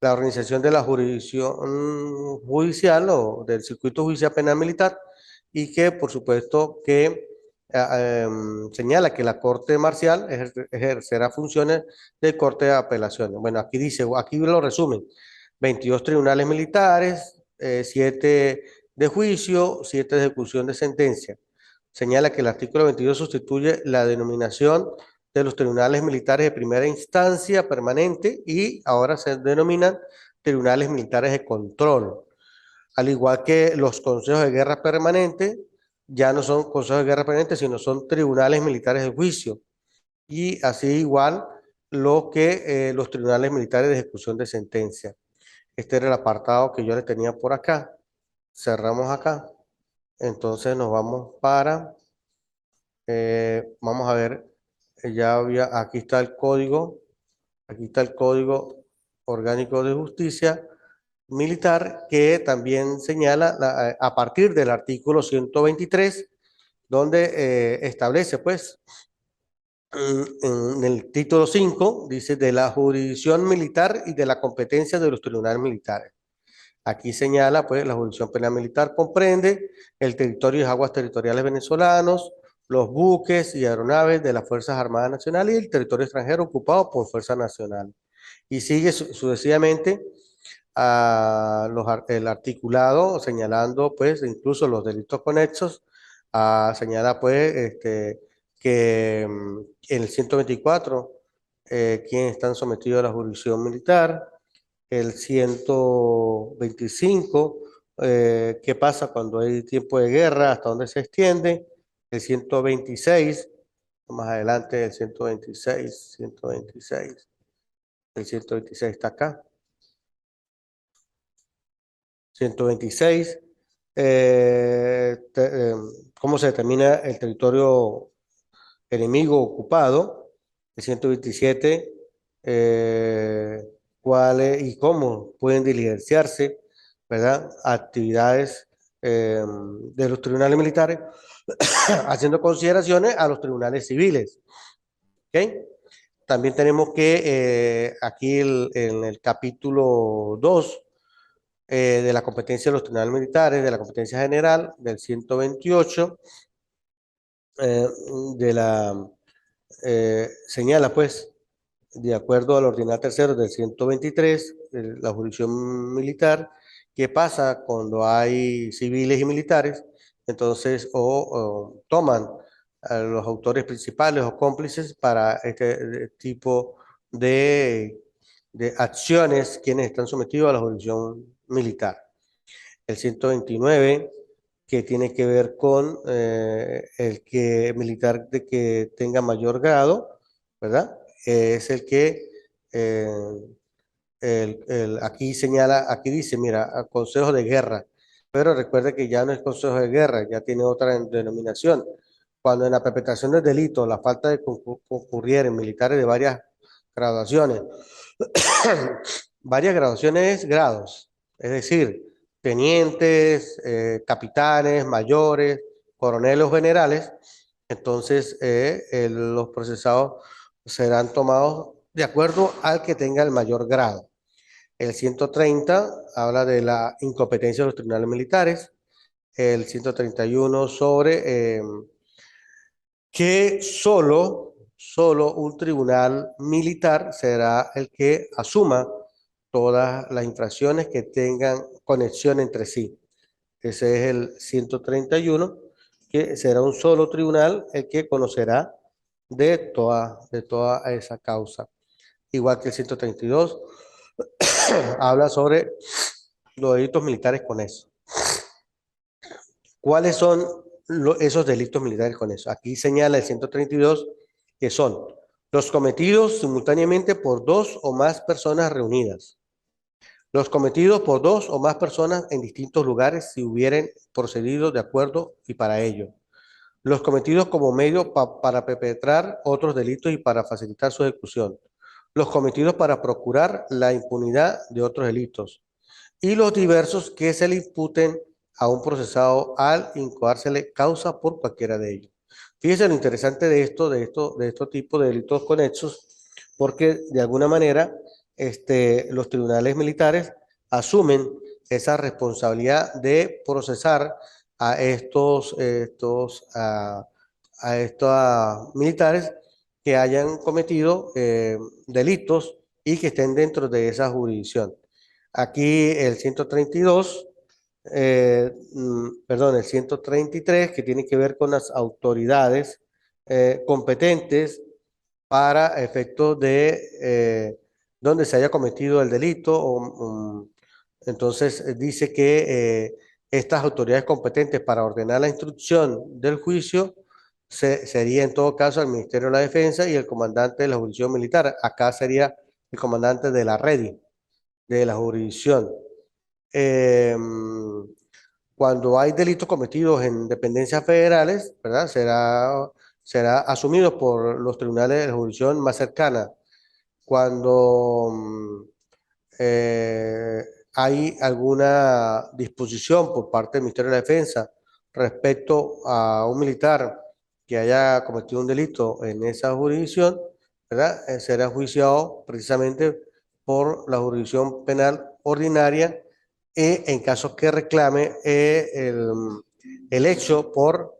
la organización de la jurisdicción judicial o del circuito judicial penal militar, y que por supuesto que señala que la Corte Marcial ejercerá funciones de Corte de Apelaciones. Bueno, aquí dice, aquí lo resumen, 22 tribunales militares, 7 de juicio, 7 de ejecución de sentencia. Señala que el artículo 22 sustituye la denominación de los tribunales militares de primera instancia permanente y ahora se denominan tribunales militares de control. Al igual que los consejos de guerra permanentes, ya no son consejos de guerra permanentes, sino son tribunales militares de juicio. Y así igual lo que los tribunales militares de ejecución de sentencia. Este era el apartado que yo le tenía por acá. Cerramos acá. Entonces nos vamos vamos a ver, aquí está el código orgánico de justicia militar, que también señala a partir del artículo 123, donde establece, pues, en el título 5, dice de la jurisdicción militar y de la competencia de los tribunales militares. Aquí señala, pues, la jurisdicción penal militar comprende el territorio y aguas territoriales venezolanos, los buques y aeronaves de las Fuerzas Armadas Nacionales y el territorio extranjero ocupado por Fuerza Nacional. Y sigue sucesivamente el articulado señalando, pues, incluso los delitos conexos. Señala, pues, que en el 124, quienes están sometidos a la jurisdicción militar. El 125, qué pasa cuando hay tiempo de guerra, hasta dónde se extiende. El 126, más adelante el 126, el 126 está acá. 126, cómo se determina el territorio enemigo ocupado. El 127, cuáles y cómo pueden diligenciarse, ¿verdad? Actividades de los tribunales militares, haciendo consideraciones a los tribunales civiles. ¿Ok? También tenemos que aquí en el capítulo 2 de la competencia de los tribunales militares, de la competencia general, del 128, eh, de la, señala pues, de acuerdo al ordenal tercero del 123, la jurisdicción militar, qué pasa cuando hay civiles y militares, entonces, o toman a los autores principales o cómplices para este tipo de, de acciones quienes están sometidos a la jurisdicción militar. El 129 que tiene que ver con el que militar de que tenga mayor grado, ¿verdad? Es el que eh, aquí señala, aquí dice, mira, consejo de guerra, pero recuerde que ya no es consejo de guerra, ya tiene otra denominación. Cuando en la perpetración del delito la falta de concurrieren militares de varias graduaciones, varias graduaciones, grados, es decir, tenientes, capitanes, mayores, coroneles o generales, entonces los procesados serán tomados de acuerdo al que tenga el mayor grado. El 130 habla de la incompetencia de los tribunales militares. El 131 sobre que solo un tribunal militar será el que asuma todas las infracciones que tengan conexión entre sí. Ese es el 131, que será un solo tribunal el que conocerá de toda esa causa. Igual que el 132 habla sobre los delitos militares con eso. ¿Cuáles son esos delitos militares con eso? Aquí señala el 132 que son los cometidos simultáneamente por dos o más personas reunidas, los cometidos por dos o más personas en distintos lugares si hubieran procedido de acuerdo y para ello, los cometidos como medio para perpetrar otros delitos y para facilitar su ejecución, los cometidos para procurar la impunidad de otros delitos, y los diversos que se le imputen a un procesado al incoársele causa por cualquiera de ellos. Fíjese lo interesante de estos tipos de delitos conexos, porque de alguna manera los tribunales militares asumen esa responsabilidad de procesar a estos militares que hayan cometido delitos y que estén dentro de esa jurisdicción. Aquí el 132, perdón, el 133, que tiene que ver con las autoridades competentes para efectos de donde se haya cometido el delito. Entonces, dice que estas autoridades competentes para ordenar la instrucción del juicio sería en todo caso el Ministerio de la Defensa y el comandante de la jurisdicción militar. Acá sería el comandante de la REDI, de la jurisdicción. Eh, Cuando hay delitos cometidos en dependencias federales, ¿verdad? Será asumido por los tribunales de la jurisdicción más cercana. Cuando eh, hay alguna disposición por parte del Ministerio de la Defensa respecto a un militar que haya cometido un delito en esa jurisdicción, ¿verdad? Será juiciado precisamente por la jurisdicción penal ordinaria y en caso que reclame el hecho por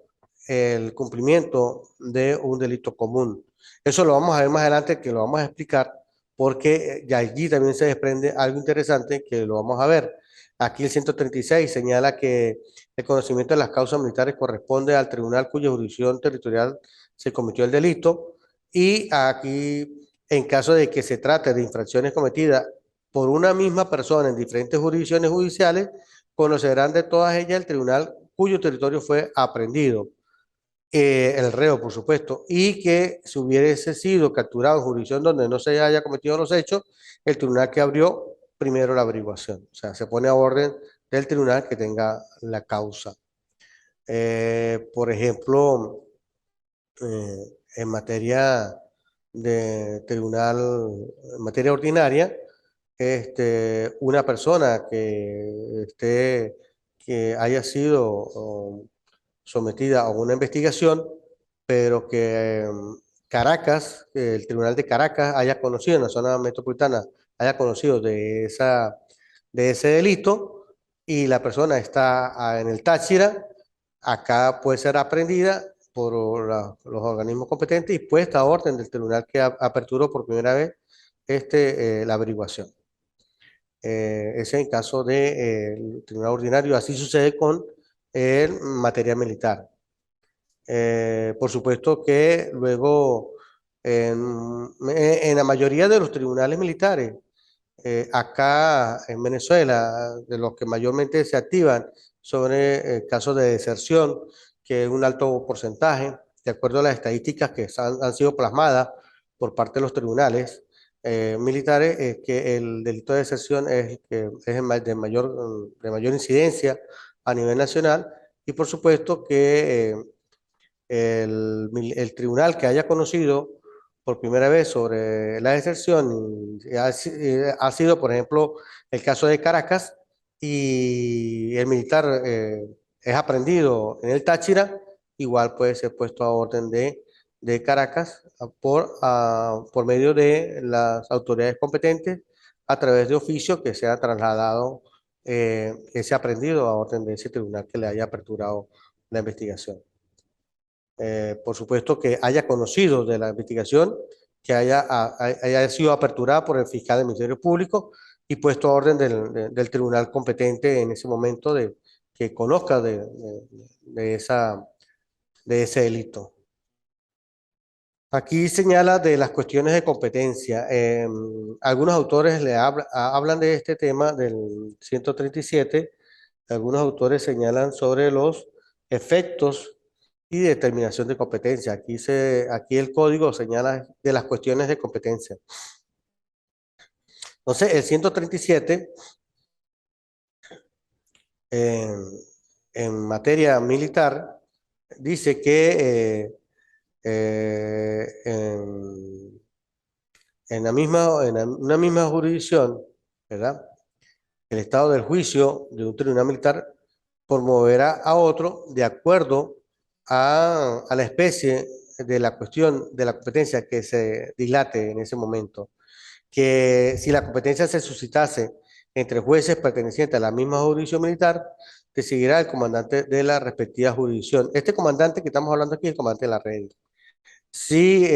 el cumplimiento de un delito común. Eso lo vamos a ver más adelante, que lo vamos a explicar, porque ya allí también se desprende algo interesante que lo vamos a ver. Aquí el 136 señala que el conocimiento de las causas militares corresponde al tribunal cuya jurisdicción territorial se cometió el delito, y aquí, en caso de que se trate de infracciones cometidas por una misma persona en diferentes jurisdicciones judiciales, conocerán de todas ellas el tribunal cuyo territorio fue aprendido, el reo, por supuesto, y que si hubiese sido capturado en jurisdicción donde no se haya cometido los hechos, el tribunal que abrió primero la averiguación. O sea, se pone a orden del tribunal que tenga la causa. Por ejemplo, en materia de tribunal, en materia ordinaria, una persona que haya sido sometida a una investigación, pero que Caracas, el Tribunal de Caracas haya conocido, en la zona metropolitana, haya conocido de ese delito, y la persona está en el Táchira, acá puede ser aprehendida los organismos competentes y puesta a orden del tribunal que aperturó por primera vez la averiguación. Ese en caso del tribunal ordinario. Así sucede con el materia militar. Por supuesto que luego en la mayoría de los tribunales militares, acá en Venezuela, de los que mayormente se activan sobre casos de deserción, que es un alto porcentaje, de acuerdo a las estadísticas que han sido plasmadas por parte de los tribunales militares, es que el delito de deserción es, que es de mayor incidencia a nivel nacional y por supuesto que el tribunal que haya conocido por primera vez sobre la deserción ha sido, por ejemplo, el caso de Caracas y el militar es aprendido en el Táchira, igual puede ser puesto a orden de Caracas por medio de las autoridades competentes a través de oficio que sea trasladado ese aprendido a orden de ese tribunal que le haya aperturado la investigación. Por supuesto que haya conocido de la investigación, que haya sido aperturada por el fiscal del Ministerio Público y puesto a orden del tribunal competente en ese momento que conozca de ese delito. Aquí señala de las cuestiones de competencia. Algunos autores hablan de este tema del 137. Algunos autores señalan sobre los efectos y determinación de competencia. Aquí el código señala de las cuestiones de competencia. Entonces, el 137, en, en materia militar, dice que en una misma jurisdicción, ¿verdad? El estado del juicio de un tribunal militar promoverá a otro de acuerdo a la especie de la cuestión de la competencia que se dilate en ese momento. Que si la competencia se suscitase entre jueces pertenecientes a la misma jurisdicción militar, decidirá el comandante de la respectiva jurisdicción. Este comandante que estamos hablando aquí es el comandante de la red. Si,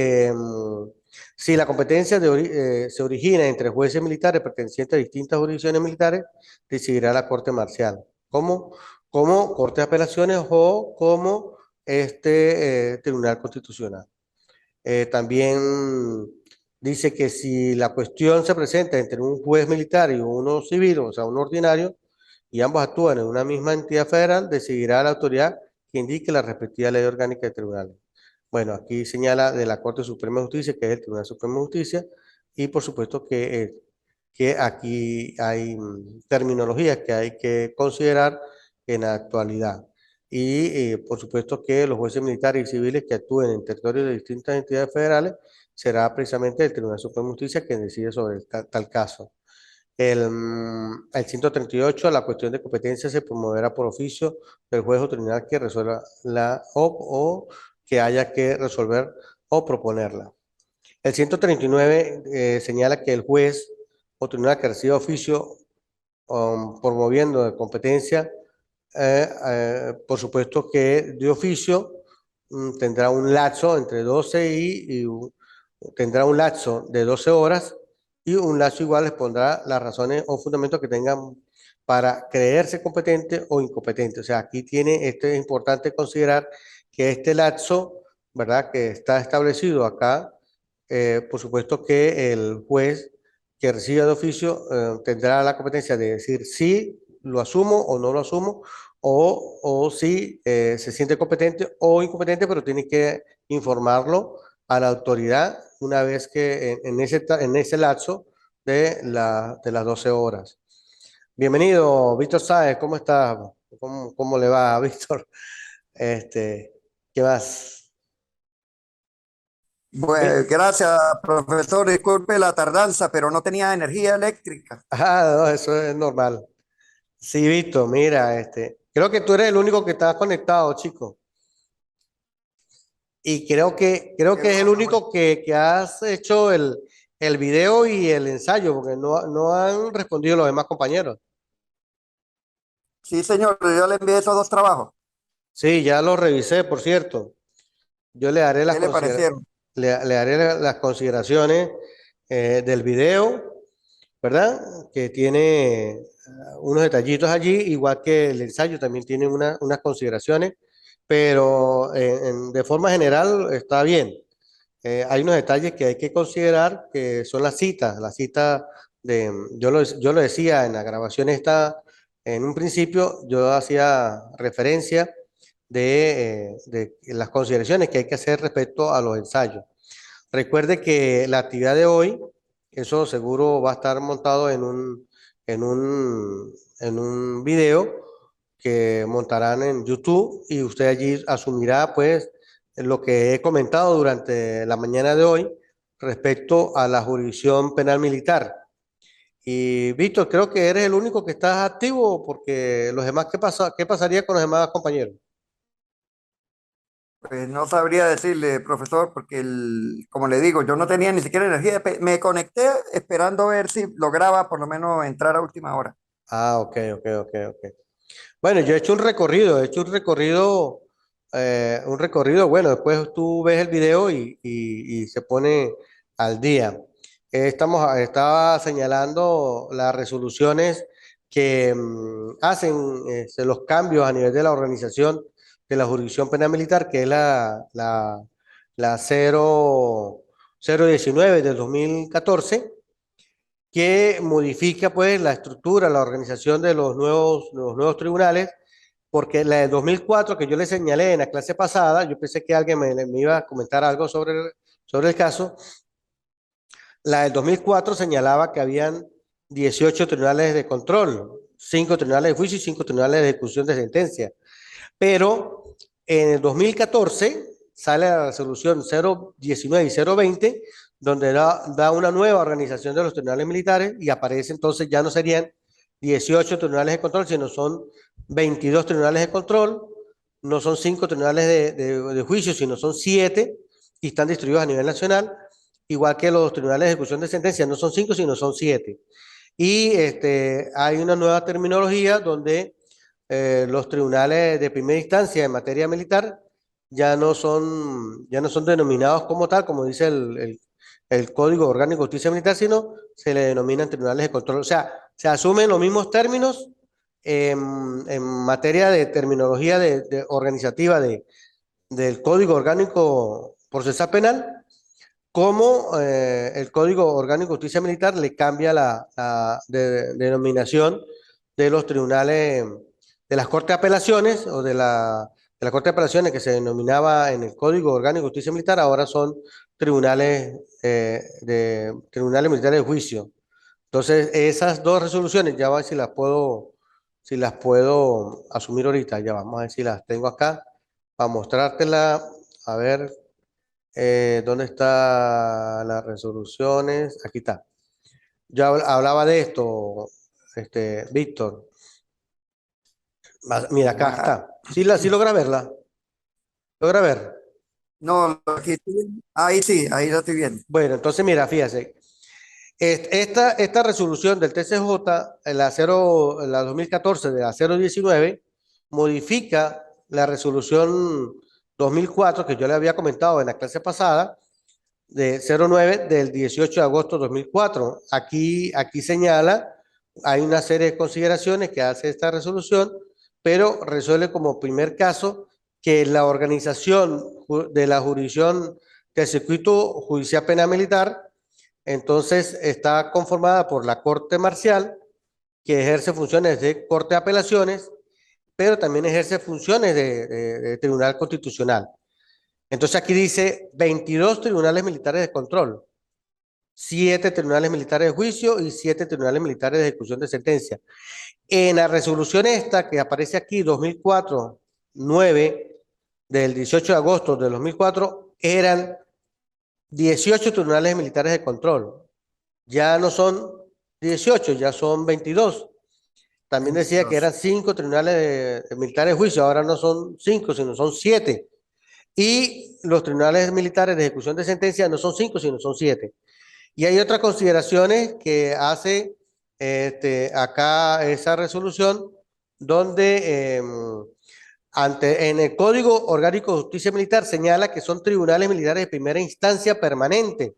si la competencia se origina entre jueces militares pertenecientes a distintas jurisdicciones militares, decidirá la Corte Marcial. Como Corte de Apelaciones o como Tribunal Constitucional. También dice que si la cuestión se presenta entre un juez militar y uno civil, o sea, un ordinario, y ambos actúan en una misma entidad federal, decidirá la autoridad que indique la respectiva ley orgánica de tribunales. Bueno, aquí señala de la Corte Suprema de Justicia, que es el Tribunal Supremo de Justicia, y por supuesto que aquí hay terminologías que hay que considerar en la actualidad. Y por supuesto que los jueces militares y civiles que actúen en territorio de distintas entidades federales será precisamente el Tribunal Supremo de Justicia quien decide sobre tal caso. El 138, la cuestión de competencia se promoverá por oficio del juez o tribunal que resuelva o que haya que resolver o proponerla. El 139 señala que el juez o tribunal que reciba oficio promoviendo de competencia, por supuesto que de oficio tendrá un lapso entre 12 tendrá un lapso de 12 horas y un lapso igual les pondrá las razones o fundamentos que tengan para creerse competente o incompetente. O sea, aquí es importante considerar que este lapso, ¿verdad? Que está establecido acá, por supuesto que el juez que reciba de oficio tendrá la competencia de decir si lo asumo o no lo asumo, o si se siente competente o incompetente, pero tiene que informarlo a la autoridad una vez que en ese lapso de las 12 horas. Bienvenido, Víctor Sáez, ¿cómo está? ¿Cómo le va, Víctor? ¿Qué más? Bueno, gracias, profesor. Disculpe la tardanza, pero no tenía energía eléctrica. No, eso es normal. Sí, Víctor, mira, creo que tú eres el único que está conectado, chico. Y creo Qué que es el bueno, bueno. único que has hecho el video y el ensayo, porque no han respondido los demás compañeros. Sí, señor, yo le envié esos dos trabajos. Sí, ya lo revisé, por cierto. Yo le haré ¿Qué le parecieron? le haré las consideraciones del video, ¿verdad? Que tiene unos detallitos allí, igual que el ensayo también tiene unas consideraciones, pero de forma general está bien. Hay unos detalles que hay que considerar, que son las citas de, yo lo decía en la grabación esta, en un principio, yo hacía referencia de las consideraciones que hay que hacer respecto a los ensayos. Recuerde que la actividad de hoy, eso seguro va a estar montado en un video que montarán en YouTube y usted allí asumirá pues lo que he comentado durante la mañana de hoy respecto a la jurisdicción penal militar. Y Víctor, creo que eres el único que estás activo porque los demás, qué pasaría con los demás compañeros? Pues no sabría decirle, profesor, porque como le digo, yo no tenía ni siquiera energía. Me conecté esperando ver si lograba por lo menos entrar a última hora. Ah, ok. Bueno, yo he hecho un recorrido, un recorrido, bueno, después tú ves el video y se pone al día. Estaba señalando las resoluciones que hacen los cambios a nivel de la organización de la jurisdicción penal militar, que es la 019 del 2014 que modifica pues la estructura, la organización de los nuevos tribunales, porque la de 2004 que yo le señalé en la clase pasada, yo pensé que alguien me iba a comentar algo sobre el caso, la del 2004 señalaba que habían 18 tribunales de control, 5 tribunales de juicio y 5 tribunales de ejecución de sentencia. Pero en el 2014 sale la resolución 019 y 020, donde da una nueva organización de los tribunales militares y aparece entonces ya no serían 18 tribunales de control, sino son 22 tribunales de control, no son 5 tribunales de juicio, sino son 7 y están distribuidos a nivel nacional, igual que los tribunales de ejecución de sentencia, no son 5, sino son 7. Y hay una nueva terminología donde los tribunales de primera instancia en materia militar ya no son denominados como tal, como dice el Código Orgánico de Justicia Militar, sino se le denominan tribunales de control. O sea, se asumen los mismos términos en materia de terminología organizativa del Código Orgánico Procesal Penal, como el Código Orgánico de Justicia Militar le cambia la denominación de los tribunales, de las Cortes de Apelaciones o de la Corte de Apelaciones que se denominaba en el Código Orgánico de Justicia Militar, ahora son tribunales militares de juicio. Entonces, esas dos resoluciones, ya voy a ver si las puedo asumir ahorita, ya vamos a ver si las tengo acá para mostrártela, a ver. ¿Dónde están las resoluciones? Aquí está. Ya hablaba de esto, Víctor. Mira, acá Ah, está. Sí logra verla. ¿Logra ver? no, aquí estoy viendo. Ahí sí, ahí lo estoy viendo. Bueno, entonces mira, fíjese. Esta resolución del TCJ, la 2014 de la 019, modifica la resolución 2004 que yo le había comentado en la clase pasada, de 09 del 18 de agosto de 2004. Aquí señala, hay una serie de consideraciones que hace esta resolución, pero resuelve como primer caso que la organización de la jurisdicción del circuito judicial penal militar, entonces está conformada por la Corte Marcial, que ejerce funciones de Corte de Apelaciones, pero también ejerce funciones de Tribunal Constitucional. Entonces aquí dice 22 tribunales militares de control, 7 tribunales militares de juicio y 7 tribunales militares de ejecución de sentencia. En la resolución esta que aparece aquí, 2004-9, del 18 de agosto de 2004, eran 18 tribunales militares de control. Ya no son 18, ya son 22. También decía que 22. eran 5 tribunales militares de juicio, ahora no son 5, sino son 7. Y los tribunales militares de ejecución de sentencia no son 5, sino son 7. Y hay otras consideraciones que hace acá esa resolución, donde En el Código Orgánico de Justicia Militar señala que son tribunales militares de primera instancia permanente.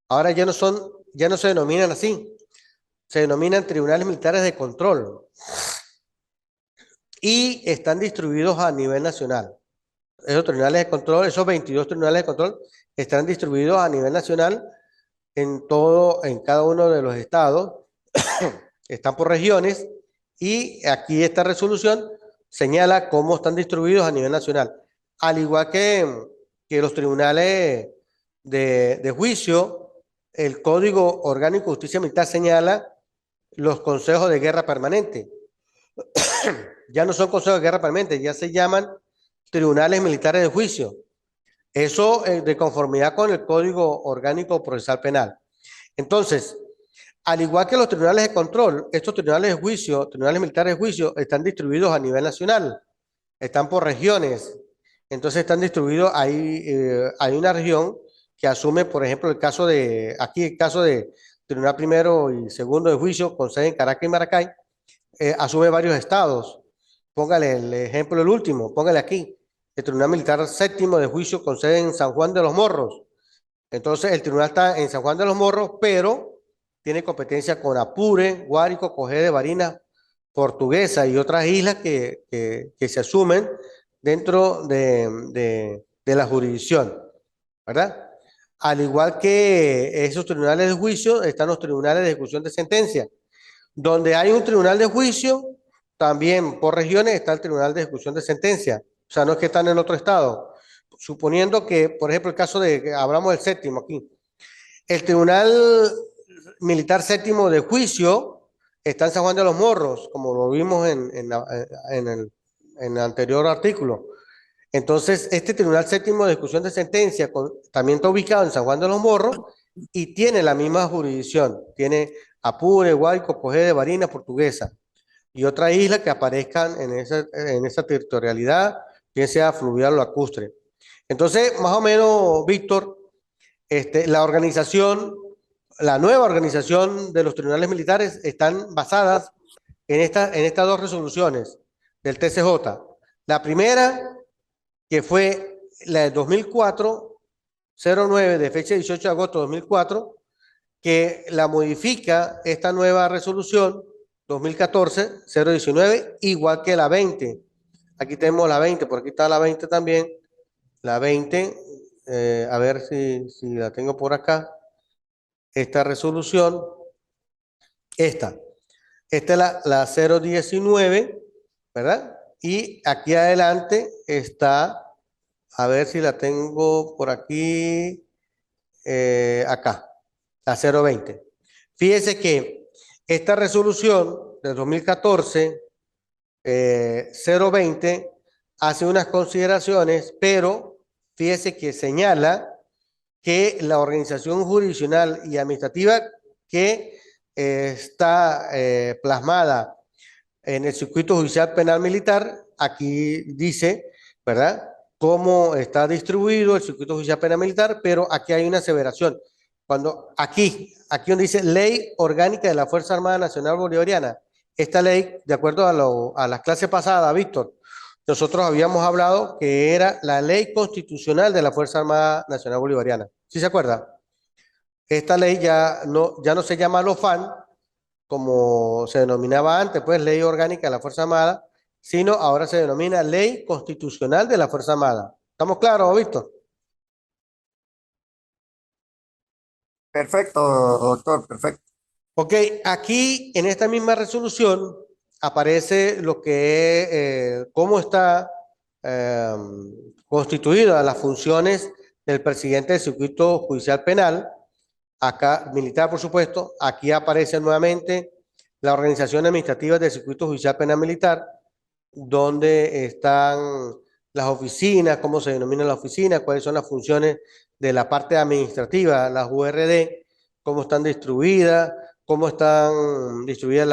Ahora ya no se denominan así, se denominan tribunales militares de control y están distribuidos a nivel nacional. Esos tribunales de control, esos 22 tribunales de control están distribuidos a nivel nacional en cada uno de los estados, están por regiones y aquí esta resolución señala cómo están distribuidos a nivel nacional. Al igual que los tribunales de juicio, el Código Orgánico de Justicia Militar señala los consejos de guerra permanente. Ya no son consejos de guerra permanente, ya se llaman tribunales militares de juicio. Eso de conformidad con el Código Orgánico Procesal Penal. Entonces, al igual que los tribunales de control, estos tribunales de juicio, tribunales militares de juicio, están distribuidos a nivel nacional, están por regiones. Entonces están distribuidos, hay una región que asume, por ejemplo, aquí el caso de Tribunal Primero y Segundo de Juicio, con sede en Caracas y Maracay, asume varios estados. Póngale el ejemplo, el último, póngale aquí, el Tribunal Militar Séptimo de Juicio con sede en San Juan de los Morros. Entonces el tribunal está en San Juan de los Morros, pero tiene competencia con Apure, Guárico, Cogede, Barinas, Portuguesa y otras islas que se asumen dentro de la jurisdicción, ¿verdad? Al igual que esos tribunales de juicio, están los tribunales de ejecución de sentencia. Donde hay un tribunal de juicio, también por regiones está el tribunal de ejecución de sentencia. O sea, no es que están en otro estado. Suponiendo que, por ejemplo, el caso de que hablamos del séptimo aquí, el Tribunal Militar Séptimo de Juicio está en San Juan de los Morros, como lo vimos en el anterior artículo. Entonces, este Tribunal Séptimo de Ejecución de Sentencia también está ubicado en San Juan de los Morros y tiene la misma jurisdicción. Tiene Apure, Guayco, Cogede, Barinas, Portuguesa y otras islas que aparezcan en esa territorialidad, bien sea fluvial o lacustre. Entonces, más o menos, Víctor, la nueva organización de los tribunales militares están basadas en estas dos resoluciones del TCJ. La primera, que fue la de 2004, 09, de fecha 18 de agosto de 2004, que la modifica esta nueva resolución 2014-019, igual que la 20. Aquí tenemos la 20, por aquí está la 20 también. La 20, a ver si la tengo por acá. Esta resolución, esta es la 019, ¿verdad? Y aquí adelante está, a ver si la tengo por aquí, acá, la 020. Fíjese que esta resolución del 2014, 020, hace unas consideraciones, pero fíjese que señala que la organización jurisdiccional y administrativa que está plasmada en el circuito judicial penal militar, aquí dice, ¿verdad?, cómo está distribuido el circuito judicial penal militar, pero aquí hay una aseveración. Aquí donde dice Ley Orgánica de la Fuerza Armada Nacional Bolivariana, esta ley, de acuerdo a las clases pasadas, Víctor, nosotros habíamos hablado que era la ley constitucional de la Fuerza Armada Nacional Bolivariana. ¿Sí se acuerda? Esta ley ya no se llama LOFAN, como se denominaba antes, pues Ley Orgánica de la Fuerza Armada, sino ahora se denomina Ley Constitucional de la Fuerza Armada. ¿Estamos claros, Víctor? Perfecto, doctor, perfecto. Ok, aquí en esta misma resolución aparece lo que es, cómo está eh, constituida las funciones del presidente del circuito judicial penal, acá militar por supuesto. Aquí aparece nuevamente la organización administrativa del circuito judicial penal militar, donde están las oficinas, cómo se denomina la oficina, cuáles son las funciones de la parte administrativa, las URD, cómo están distribuidas, cómo están distribuidas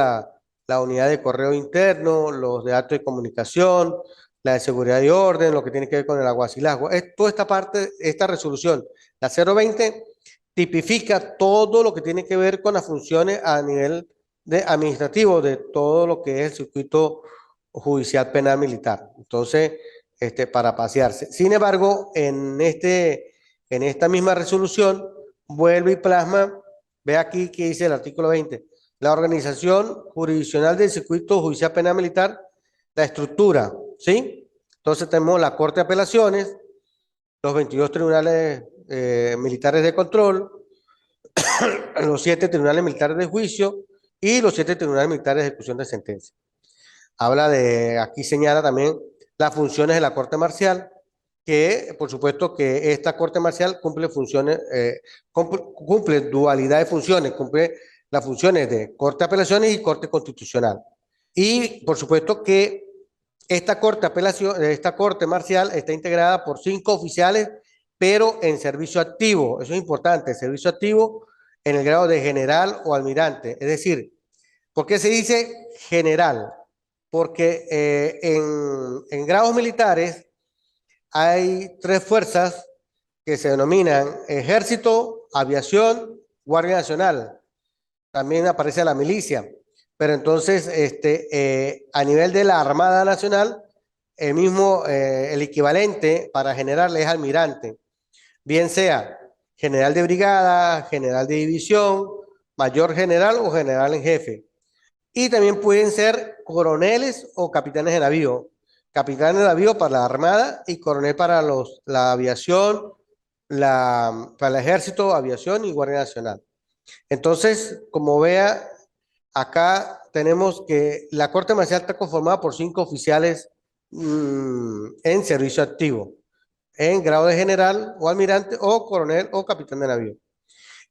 la unidad de correo interno, los de acto de comunicación, la de seguridad y orden, lo que tiene que ver con el aguacilagua. Toda esta parte, esta resolución, la 020, tipifica todo lo que tiene que ver con las funciones a nivel administrativo de todo lo que es el circuito judicial penal militar. Entonces, para pasearse. Sin embargo, en esta misma resolución, vuelve y plasma, ve aquí que dice el artículo 20, la organización jurisdiccional del circuito judicial penal militar, la estructura, ¿sí? Entonces tenemos la Corte de Apelaciones, los 22 tribunales militares de control, los 7 tribunales militares de juicio y los 7 tribunales militares de ejecución de sentencia. Habla de, aquí señala también las funciones de la Corte Marcial, que por supuesto que esta Corte Marcial cumple funciones, cumple dualidad de funciones, cumple las funciones de Corte de Apelaciones y Corte Constitucional. Y por supuesto que esta Corte Marcial está integrada por 5 oficiales, pero en servicio activo. Eso es importante, servicio activo en el grado de general o almirante. Es decir, ¿por qué se dice general? Porque en grados militares hay 3 fuerzas que se denominan Ejército, Aviación, Guardia Nacional. También aparece la milicia. Pero entonces, a nivel de la Armada Nacional, el equivalente para general es almirante. Bien sea general de brigada, general de división, mayor general o general en jefe. Y también pueden ser coroneles o capitanes de navío. Capitán de navío para la Armada y coronel para la aviación, para el Ejército, aviación y Guardia Nacional. Entonces, como vea, acá tenemos que la Corte Marcial está conformada por 5 oficiales en servicio activo, en grado de general o almirante o coronel o capitán de navío.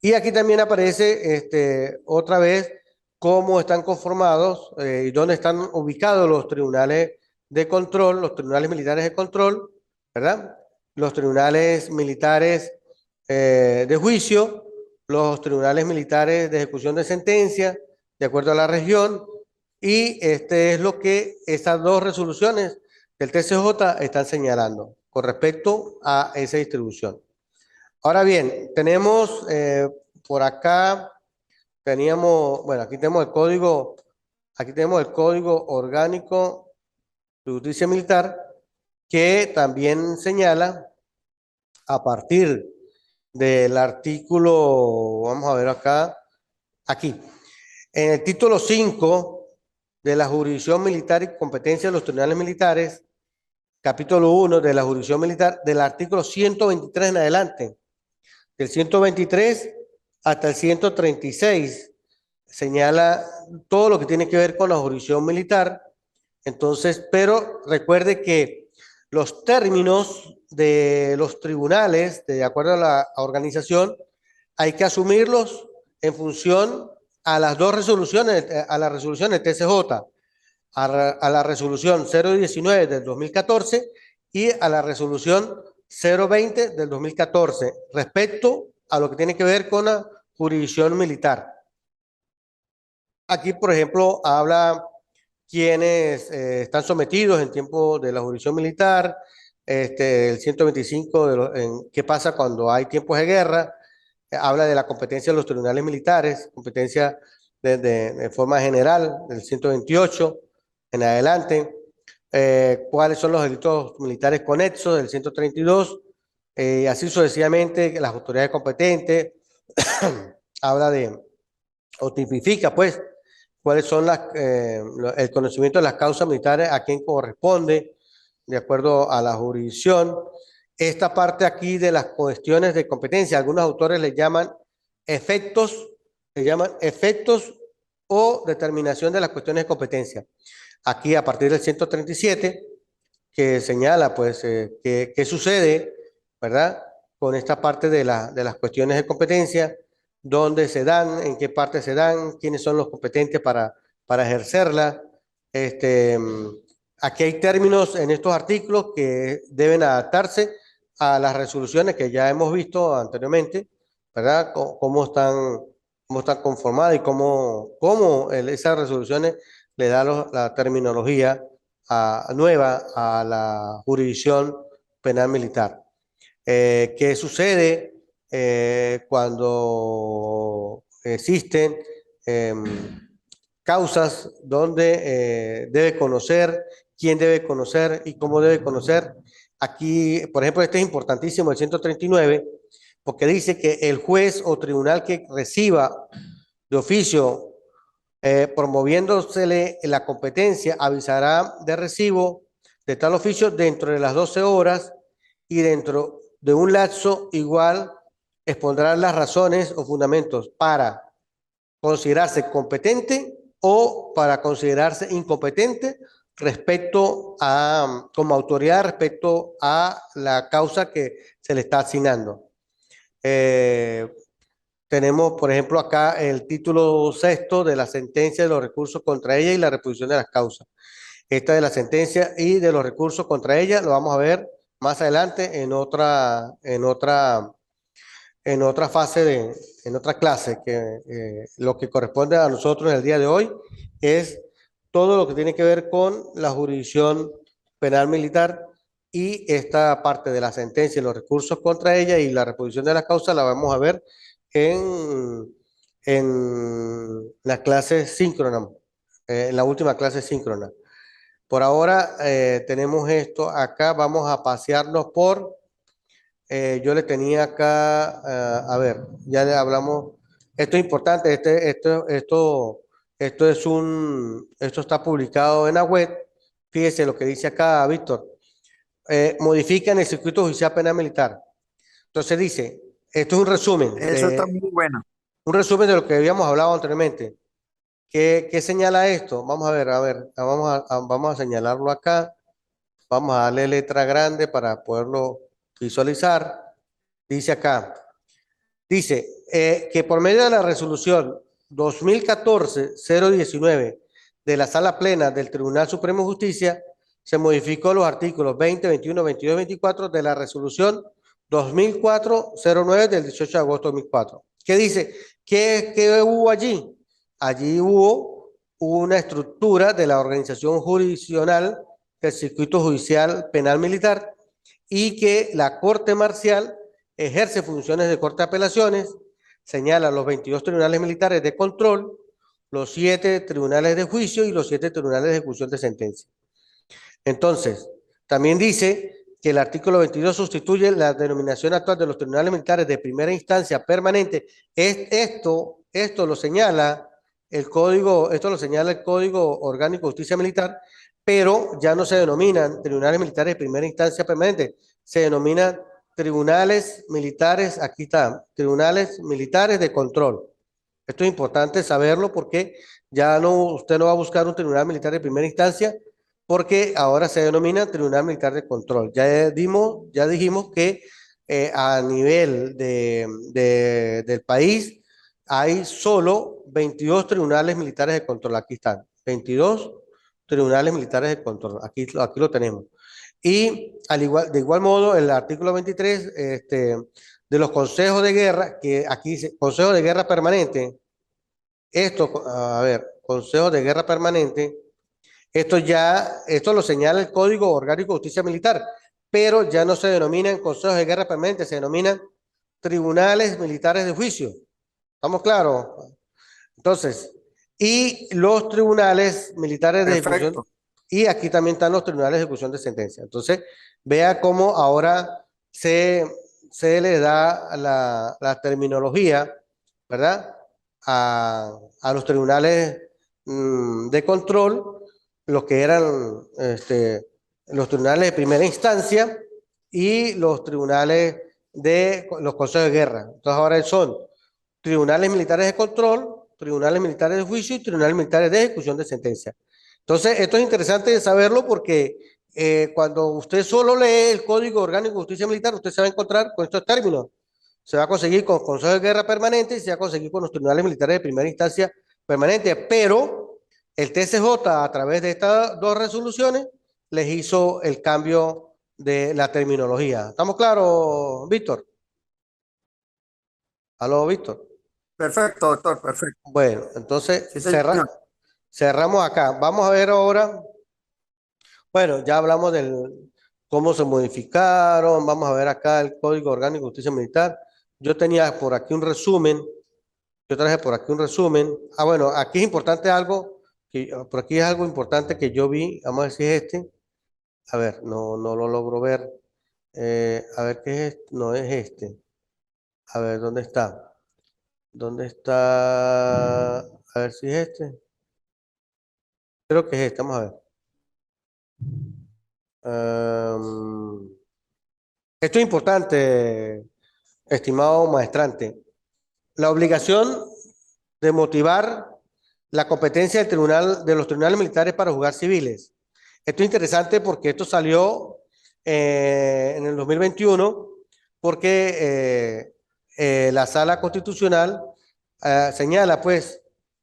Y aquí también aparece otra vez cómo están conformados y dónde están ubicados los tribunales de control, los tribunales militares de control, ¿verdad? Los tribunales militares de juicio, los tribunales militares de ejecución de sentencia, de acuerdo a la región, y este es lo que esas 2 resoluciones del TCJ están señalando con respecto a esa distribución. Ahora bien, tenemos por acá, bueno, aquí tenemos el Código Orgánico de Justicia Militar, que también señala a partir del artículo, vamos a ver acá, aquí, en el título 5 de la jurisdicción militar y competencia de los tribunales militares, capítulo 1 de la jurisdicción militar, del artículo 123 en adelante, del 123 hasta el 136, señala todo lo que tiene que ver con la jurisdicción militar. Entonces, pero recuerde que los términos de los tribunales, de acuerdo a la organización, hay que asumirlos en función a las 2 resoluciones, a la resolución del TCJ, a la resolución 019 del 2014 y a la resolución 020 del 2014, respecto a lo que tiene que ver con la jurisdicción militar. Aquí, por ejemplo, habla quienes están sometidos en tiempo de la jurisdicción militar, el 125 en qué pasa cuando hay tiempos de guerra, habla de la competencia de los tribunales militares, competencia de forma general, del 128 en adelante, cuáles son los delitos militares conexos del 132, así sucesivamente, las autoridades competentes, habla de, o tipifica pues, cuáles son el conocimiento de las causas militares, a quién corresponde, de acuerdo a la jurisdicción. Esta parte aquí de las cuestiones de competencia, algunos autores le llaman efectos o determinación de las cuestiones de competencia. Aquí a partir del 137, que señala pues qué sucede, ¿verdad? Con esta parte de las cuestiones de competencia, dónde se dan, en qué parte se dan, quiénes son los competentes para ejercerla. Aquí hay términos en estos artículos que deben adaptarse a las resoluciones que ya hemos visto anteriormente, ¿verdad? Cómo están conformadas y cómo esas resoluciones le da la terminología nueva a la jurisdicción penal militar. ¿Qué sucede cuando existen causas donde debe conocer, quién debe conocer y cómo debe conocer. Aquí, por ejemplo, este es importantísimo, el 139, porque dice que el juez o tribunal que reciba de oficio promoviéndosele la competencia, avisará de recibo de tal oficio dentro de las 12 horas y dentro de un lapso igual expondrá las razones o fundamentos para considerarse competente o para considerarse incompetente respecto a, como autoridad respecto a la causa que se le está asignando. Eh, Tenemos, por ejemplo, acá el título sexto de la sentencia de los recursos contra ella y la reposición de las causas. Esta de la sentencia y de los recursos contra ella lo vamos a ver más adelante en otra fase en otra clase, que lo que corresponde a nosotros en el día de hoy es todo lo que tiene que ver con la jurisdicción penal militar y esta parte de la sentencia y los recursos contra ella y la reposición de la causa la vamos a ver en, en la clase síncrona, en la última clase síncrona. Por ahora tenemos esto acá, vamos a pasearnos por yo le tenía acá, a ver, ya le hablamos, esto es importante, esto está publicado en la web, fíjese lo que dice acá, Víctor, modifican el circuito judicial penal militar. Entonces dice, esto es Eso está muy bueno. un resumen de lo que habíamos hablado anteriormente. ¿Qué señala esto? A ver, vamos a señalarlo acá, vamos a darle letra grande para poderlo visualizar. Dice acá. Dice que por medio de la resolución 2014-019 de la Sala Plena del Tribunal Supremo de Justicia, se modificó los artículos 20, 21, 22 y 24 de la resolución 2004-09 del 18 de agosto de 2004. ¿Qué dice? ¿Qué hubo allí? Allí hubo una estructura de la organización jurisdiccional del circuito judicial penal militar y que la Corte Marcial ejerce funciones de corte de apelaciones, señala los 22 tribunales militares de control, los 7 tribunales de juicio y los 7 tribunales de ejecución de sentencia. Entonces, también dice que el artículo 22 sustituye la denominación actual de los tribunales militares de primera instancia permanente. Esto lo señala esto lo señala el Código Orgánico de Justicia Militar, pero ya no se denominan tribunales militares de primera instancia permanente, se denominan tribunales militares, aquí está, tribunales militares de control. Esto es importante saberlo porque ya no, usted no va a buscar un tribunal militar de primera instancia porque ahora se denomina tribunal militar de control. Ya dijimos que a nivel del país hay solo 22 tribunales militares de control. Aquí están, 22 tribunales militares de control. Aquí lo tenemos. Y de igual modo, el artículo 23 de los consejos de guerra, que aquí dice consejo de guerra permanente, a ver, consejo de guerra permanente, esto lo señala el Código Orgánico de Justicia Militar, pero ya no se denominan consejos de guerra permanente, se denominan tribunales militares de juicio. ¿Estamos claros? Entonces, y los tribunales militares de ejecución, Perfecto. y aquí también están los tribunales de ejecución de sentencia. Entonces, vea cómo ahora se le da la terminología, ¿verdad? A los tribunales de control, los que eran los tribunales de primera instancia y los tribunales de los consejos de guerra. Entonces, ahora son tribunales militares de control, tribunales militares de juicio y tribunales militares de ejecución de sentencia. Entonces, esto es interesante saberlo porque cuando usted solo lee el Código Orgánico de Justicia Militar, usted se va a encontrar con estos términos. Se va a conseguir con Consejo de Guerra Permanente y se va a conseguir con los tribunales militares de primera instancia permanente, pero el TCJ a través de estas dos resoluciones les hizo el cambio de la terminología. ¿Estamos claros, Víctor? ¿Aló, Víctor? Perfecto, doctor, perfecto. Bueno, entonces Sí, señor. cerramos acá. Vamos a ver ahora, bueno, ya hablamos del cómo se modificaron, vamos a ver acá el Código Orgánico de Justicia Militar. Yo tenía por aquí un resumen, yo traje por aquí un resumen. Ah, bueno, aquí es importante algo por aquí es algo importante que yo vi, vamos a ver si es este. A ver, no lo logro ver. A ver qué es este. No es este. A ver, ¿dónde está? ¿Dónde está? A ver si es este. Creo que es este, vamos a ver. Am, Esto es importante, estimado maestrante. La obligación de motivar la competencia del tribunal, de los tribunales militares para juzgar civiles. Esto es interesante porque esto salió en el 2021 porque la Sala Constitucional señala pues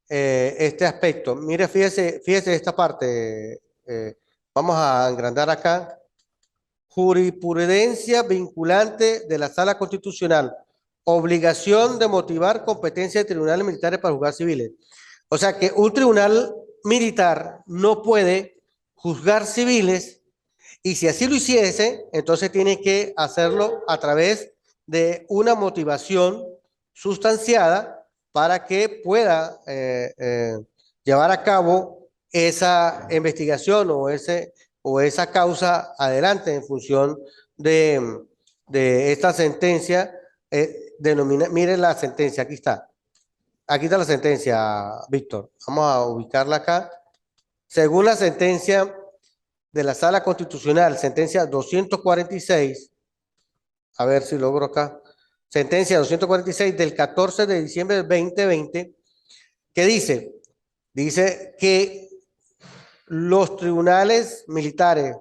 este aspecto. Mire, fíjese esta parte. Vamos a engrandar acá. Jurisprudencia vinculante de la Sala Constitucional. Obligación de motivar competencia de tribunales militares para juzgar civiles. O sea que un tribunal militar no puede juzgar civiles y si así lo hiciese, entonces tiene que hacerlo a través de una motivación sustanciada para que pueda llevar a cabo esa investigación o esa causa adelante en función de esta sentencia. Mire la sentencia, aquí está. Aquí está la sentencia, Víctor. Vamos a ubicarla acá. Según la sentencia de la Sala Constitucional, sentencia 246, a ver si logro acá, sentencia 246 del 14 de diciembre del 2020, ¿qué dice? Dice que los tribunales militares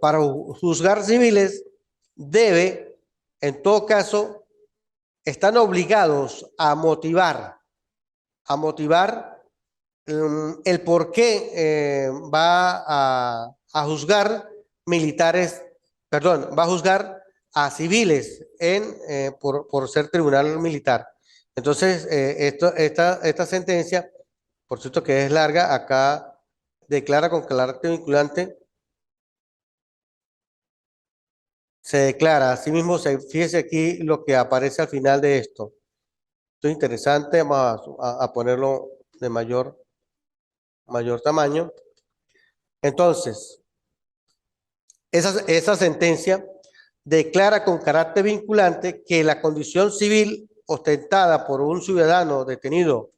para juzgar civiles debe, en todo caso, están obligados a motivar el por qué va a juzgar militares, perdón, va a juzgar a civiles por ser tribunal militar. Entonces, esta sentencia, por cierto que es larga, acá declara con carácter vinculante, se declara, asimismo, fíjese aquí lo que aparece al final de esto. Esto es interesante, vamos a ponerlo de mayor tamaño. Entonces, esa sentencia declara con carácter vinculante que la condición civil ostentada por un ciudadano detenido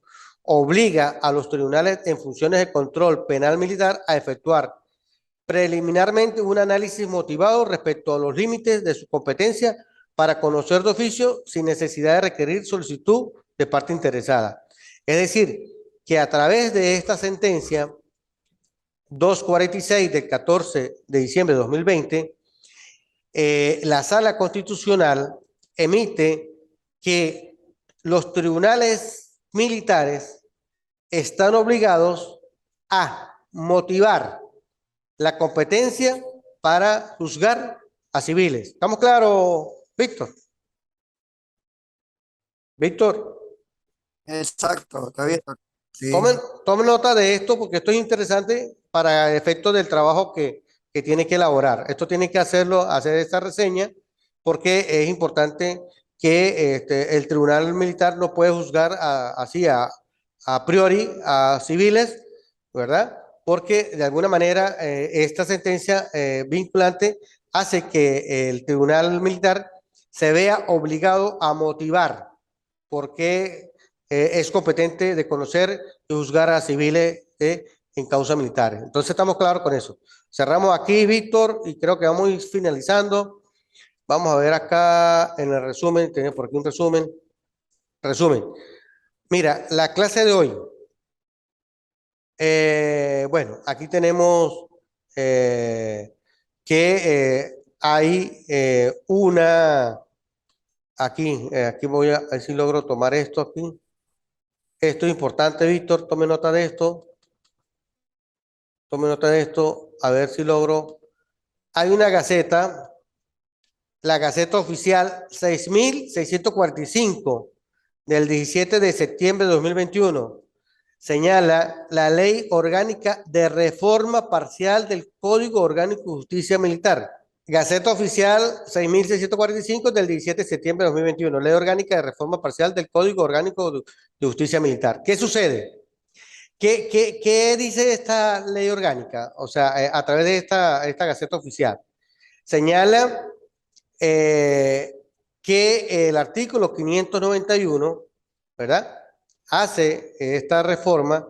obliga a los tribunales en funciones de control penal militar a efectuar preliminarmente un análisis motivado respecto a los límites de su competencia para conocer de oficio sin necesidad de requerir solicitud de parte interesada. Es decir, que a través de esta sentencia 246 del 14 de diciembre de 2020, la Sala Constitucional emite que los tribunales militares están obligados a motivar la competencia para juzgar a civiles. ¿Estamos claros, Víctor? Víctor, Exacto, está bien. Sí. tomen nota de esto porque esto es interesante para efectos del trabajo que tiene que elaborar. Esto tiene que hacer esta reseña porque es importante que el Tribunal Militar no puede juzgar así a priori a civiles, ¿verdad? Porque de alguna manera esta sentencia vinculante hace que el Tribunal Militar se vea obligado a motivar por qué es competente de conocer y juzgar a civiles en causas militares. Entonces estamos claros con eso. Cerramos aquí, Víctor, y creo que vamos a ir finalizando. Vamos a ver acá en el resumen, tenemos por aquí un resumen. Resumen. Mira, la clase de hoy. Bueno, aquí tenemos que hay aquí voy a ver si logro tomar esto aquí. Esto es importante, Víctor, tome nota de esto. Tome nota de esto, a ver si logro. Hay una gaceta, la Gaceta Oficial 6645 del 17 de septiembre de 2021. Señala la Ley Orgánica de Reforma Parcial del Código Orgánico de Justicia Militar. Gaceta Oficial 6645 del 17 de septiembre de 2021. Ley Orgánica de Reforma Parcial del Código Orgánico de Justicia Militar. ¿Qué sucede? ¿Qué dice esta ley orgánica? O sea, a través de esta Gaceta Oficial. Señala que el artículo 591, ¿verdad? Hace esta reforma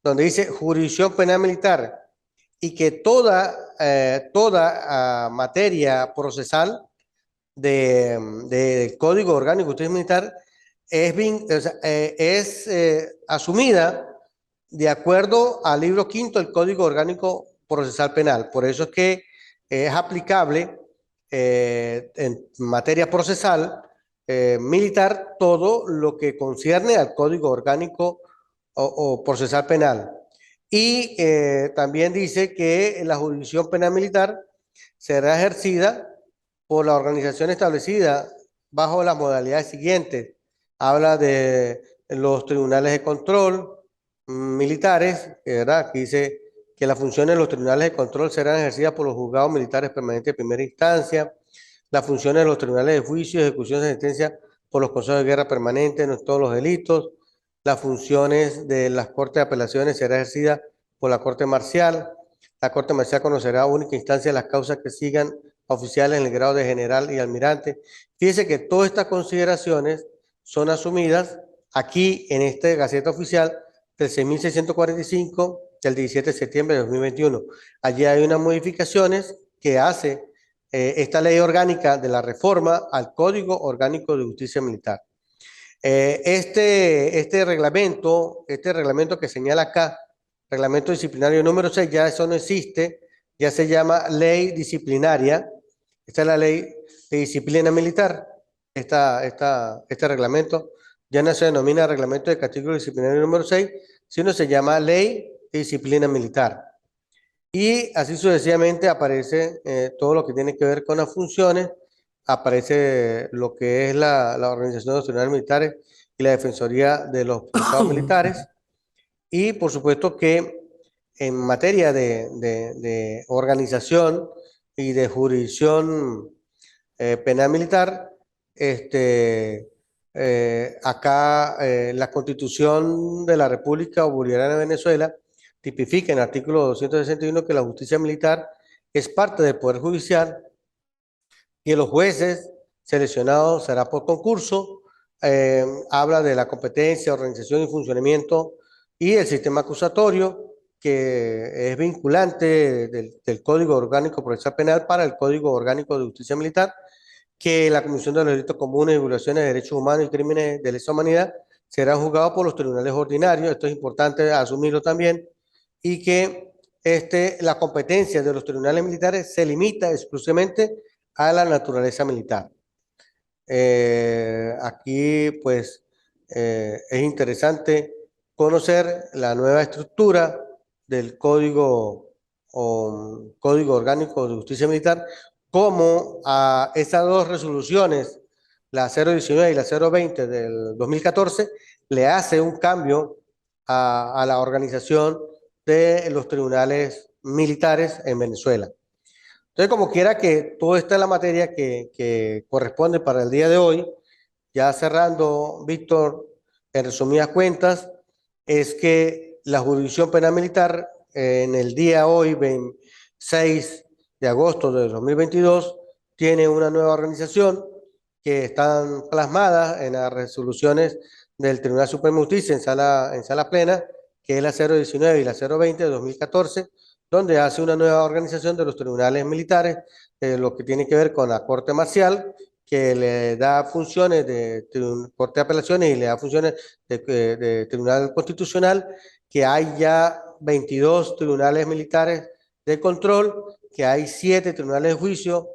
donde dice jurisdicción penal militar y que toda materia procesal del Código Orgánico de Justicia Militar o sea, es asumida de acuerdo al libro quinto del Código Orgánico Procesal Penal. Por eso es que es aplicable en materia procesal militar todo lo que concierne al Código Orgánico o Procesal Penal. Y también dice que la jurisdicción penal militar será ejercida por la organización establecida bajo las modalidades siguientes. Habla de los tribunales de control militares, ¿verdad? Aquí dice que las funciones de los tribunales de control serán ejercidas por los juzgados militares permanentes de primera instancia, las funciones de los tribunales de juicio y ejecución de sentencia por los consejos de guerra permanentes en todos los delitos, las funciones de las cortes de apelaciones serán ejercidas por la corte marcial, la corte marcial conocerá única instancia las causas que sigan oficiales en el grado de general y almirante. Fíjese que todas estas consideraciones son asumidas aquí en esta Gaceta Oficial del 6.645 del 17 de septiembre de 2021. Allí hay unas modificaciones que hace esta ley orgánica de la reforma al Código Orgánico de Justicia Militar. Este reglamento que señala acá, reglamento disciplinario número 6, ya eso no existe, ya se llama ley disciplinaria. Esta es la ley de disciplina militar. Este reglamento ya no se denomina reglamento de castigo disciplinario número 6, sino se llama ley de disciplina militar. Y así sucesivamente aparece todo lo que tiene que ver con las funciones, aparece lo que es la Organización de los Tribunales Militares y la Defensoría de los Procesados Militares. Y por supuesto que en materia de organización y de jurisdicción penal militar, acá la Constitución de la República Bolivariana de Venezuela tipifica en el artículo 261 que la justicia militar es parte del Poder Judicial y los jueces seleccionados será por concurso. Habla de la competencia, organización y funcionamiento y el sistema acusatorio que es vinculante del Código Orgánico Procesal Penal para el Código Orgánico de Justicia Militar, que la Comisión de los Delitos Comunes y Violaciones de Derechos Humanos y Crímenes de lesa humanidad será juzgado por los tribunales ordinarios. Esto es importante asumirlo también, y que la competencia de los tribunales militares se limita exclusivamente a la naturaleza militar. Aquí, pues, es interesante conocer la nueva estructura del Código Orgánico de Justicia Militar, como a esas dos resoluciones, la 019 y la 020 del 2014, le hace un cambio a la organización de los tribunales militares en Venezuela. Entonces, como quiera que todo esta es la materia que corresponde para el día de hoy, ya cerrando, Víctor, en resumidas cuentas, es que la jurisdicción penal militar en el día hoy, 26 de agosto de 2022, tiene una nueva organización que están plasmadas en las resoluciones del Tribunal Supremo de Justicia en sala plena, que es la 019 y la 020 de 2014, donde hace una nueva organización de los tribunales militares, lo que tiene que ver con la Corte Marcial, que le da funciones de Corte de Apelaciones y le da funciones de Tribunal Constitucional, que hay ya 22 tribunales militares de control, que hay 7 tribunales de juicio,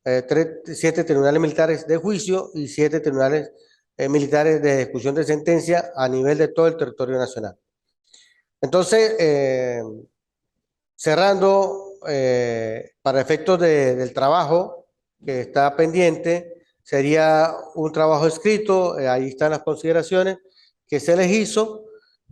7 tribunales militares de juicio y 7 tribunales militares de ejecución de sentencia a nivel de todo el territorio nacional. Entonces, cerrando, para efectos del trabajo que está pendiente, sería un trabajo escrito, ahí están las consideraciones que se les hizo,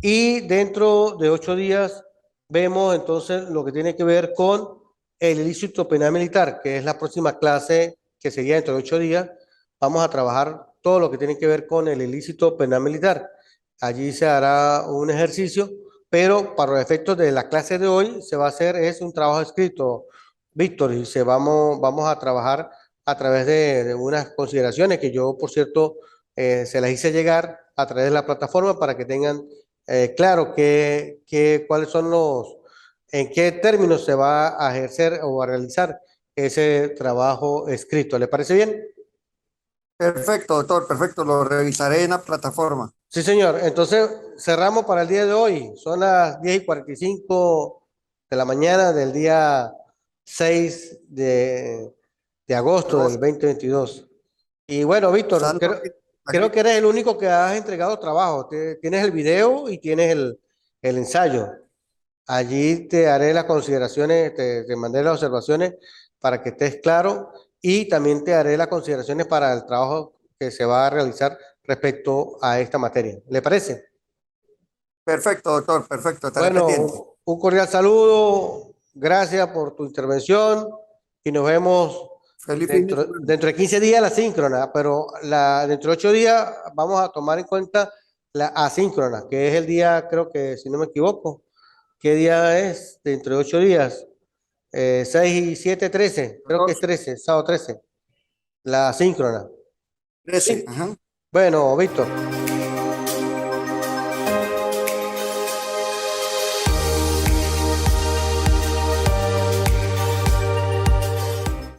y dentro de 8 días vemos entonces lo que tiene que ver con el ilícito penal militar, que es la próxima clase que sería dentro de 8 días. Vamos a trabajar todo lo que tiene que ver con el ilícito penal militar. Allí se hará un ejercicio pero para los efectos de la clase de hoy se va a hacer es un trabajo escrito, Víctor, y vamos a trabajar a través de unas consideraciones que yo, por cierto, se las hice llegar a través de la plataforma para que tengan claro cuáles son en qué términos se va a ejercer o a realizar ese trabajo escrito. ¿Le parece bien? Perfecto, doctor, perfecto. Lo revisaré en la plataforma. Sí, señor. Entonces cerramos para el día de hoy. Son las 10:45 de la mañana del día 6 de agosto del Agosto. 2022. Y bueno, Víctor, Saludos. creo que eres el único que has entregado trabajo. Tienes el video y tienes el ensayo. Allí te haré las consideraciones, te mandé las observaciones para que estés claro y también te haré las consideraciones para el trabajo que se va a realizar respecto a esta materia. ¿Le parece? Perfecto, doctor, perfecto. Estaré Bueno, pendiente. un cordial saludo, gracias por tu intervención y nos vemos Feliz fin de semana. dentro de 15 días la síncrona, pero dentro de 8 días vamos a tomar en cuenta la asíncrona, que es el día, creo que si no me equivoco, ¿qué día es? Dentro de 8 días, 6 y 7, 13, creo que es 12, 13, sábado 13, la asíncrona. 13. ¿Sí? Ajá. Bueno, Víctor.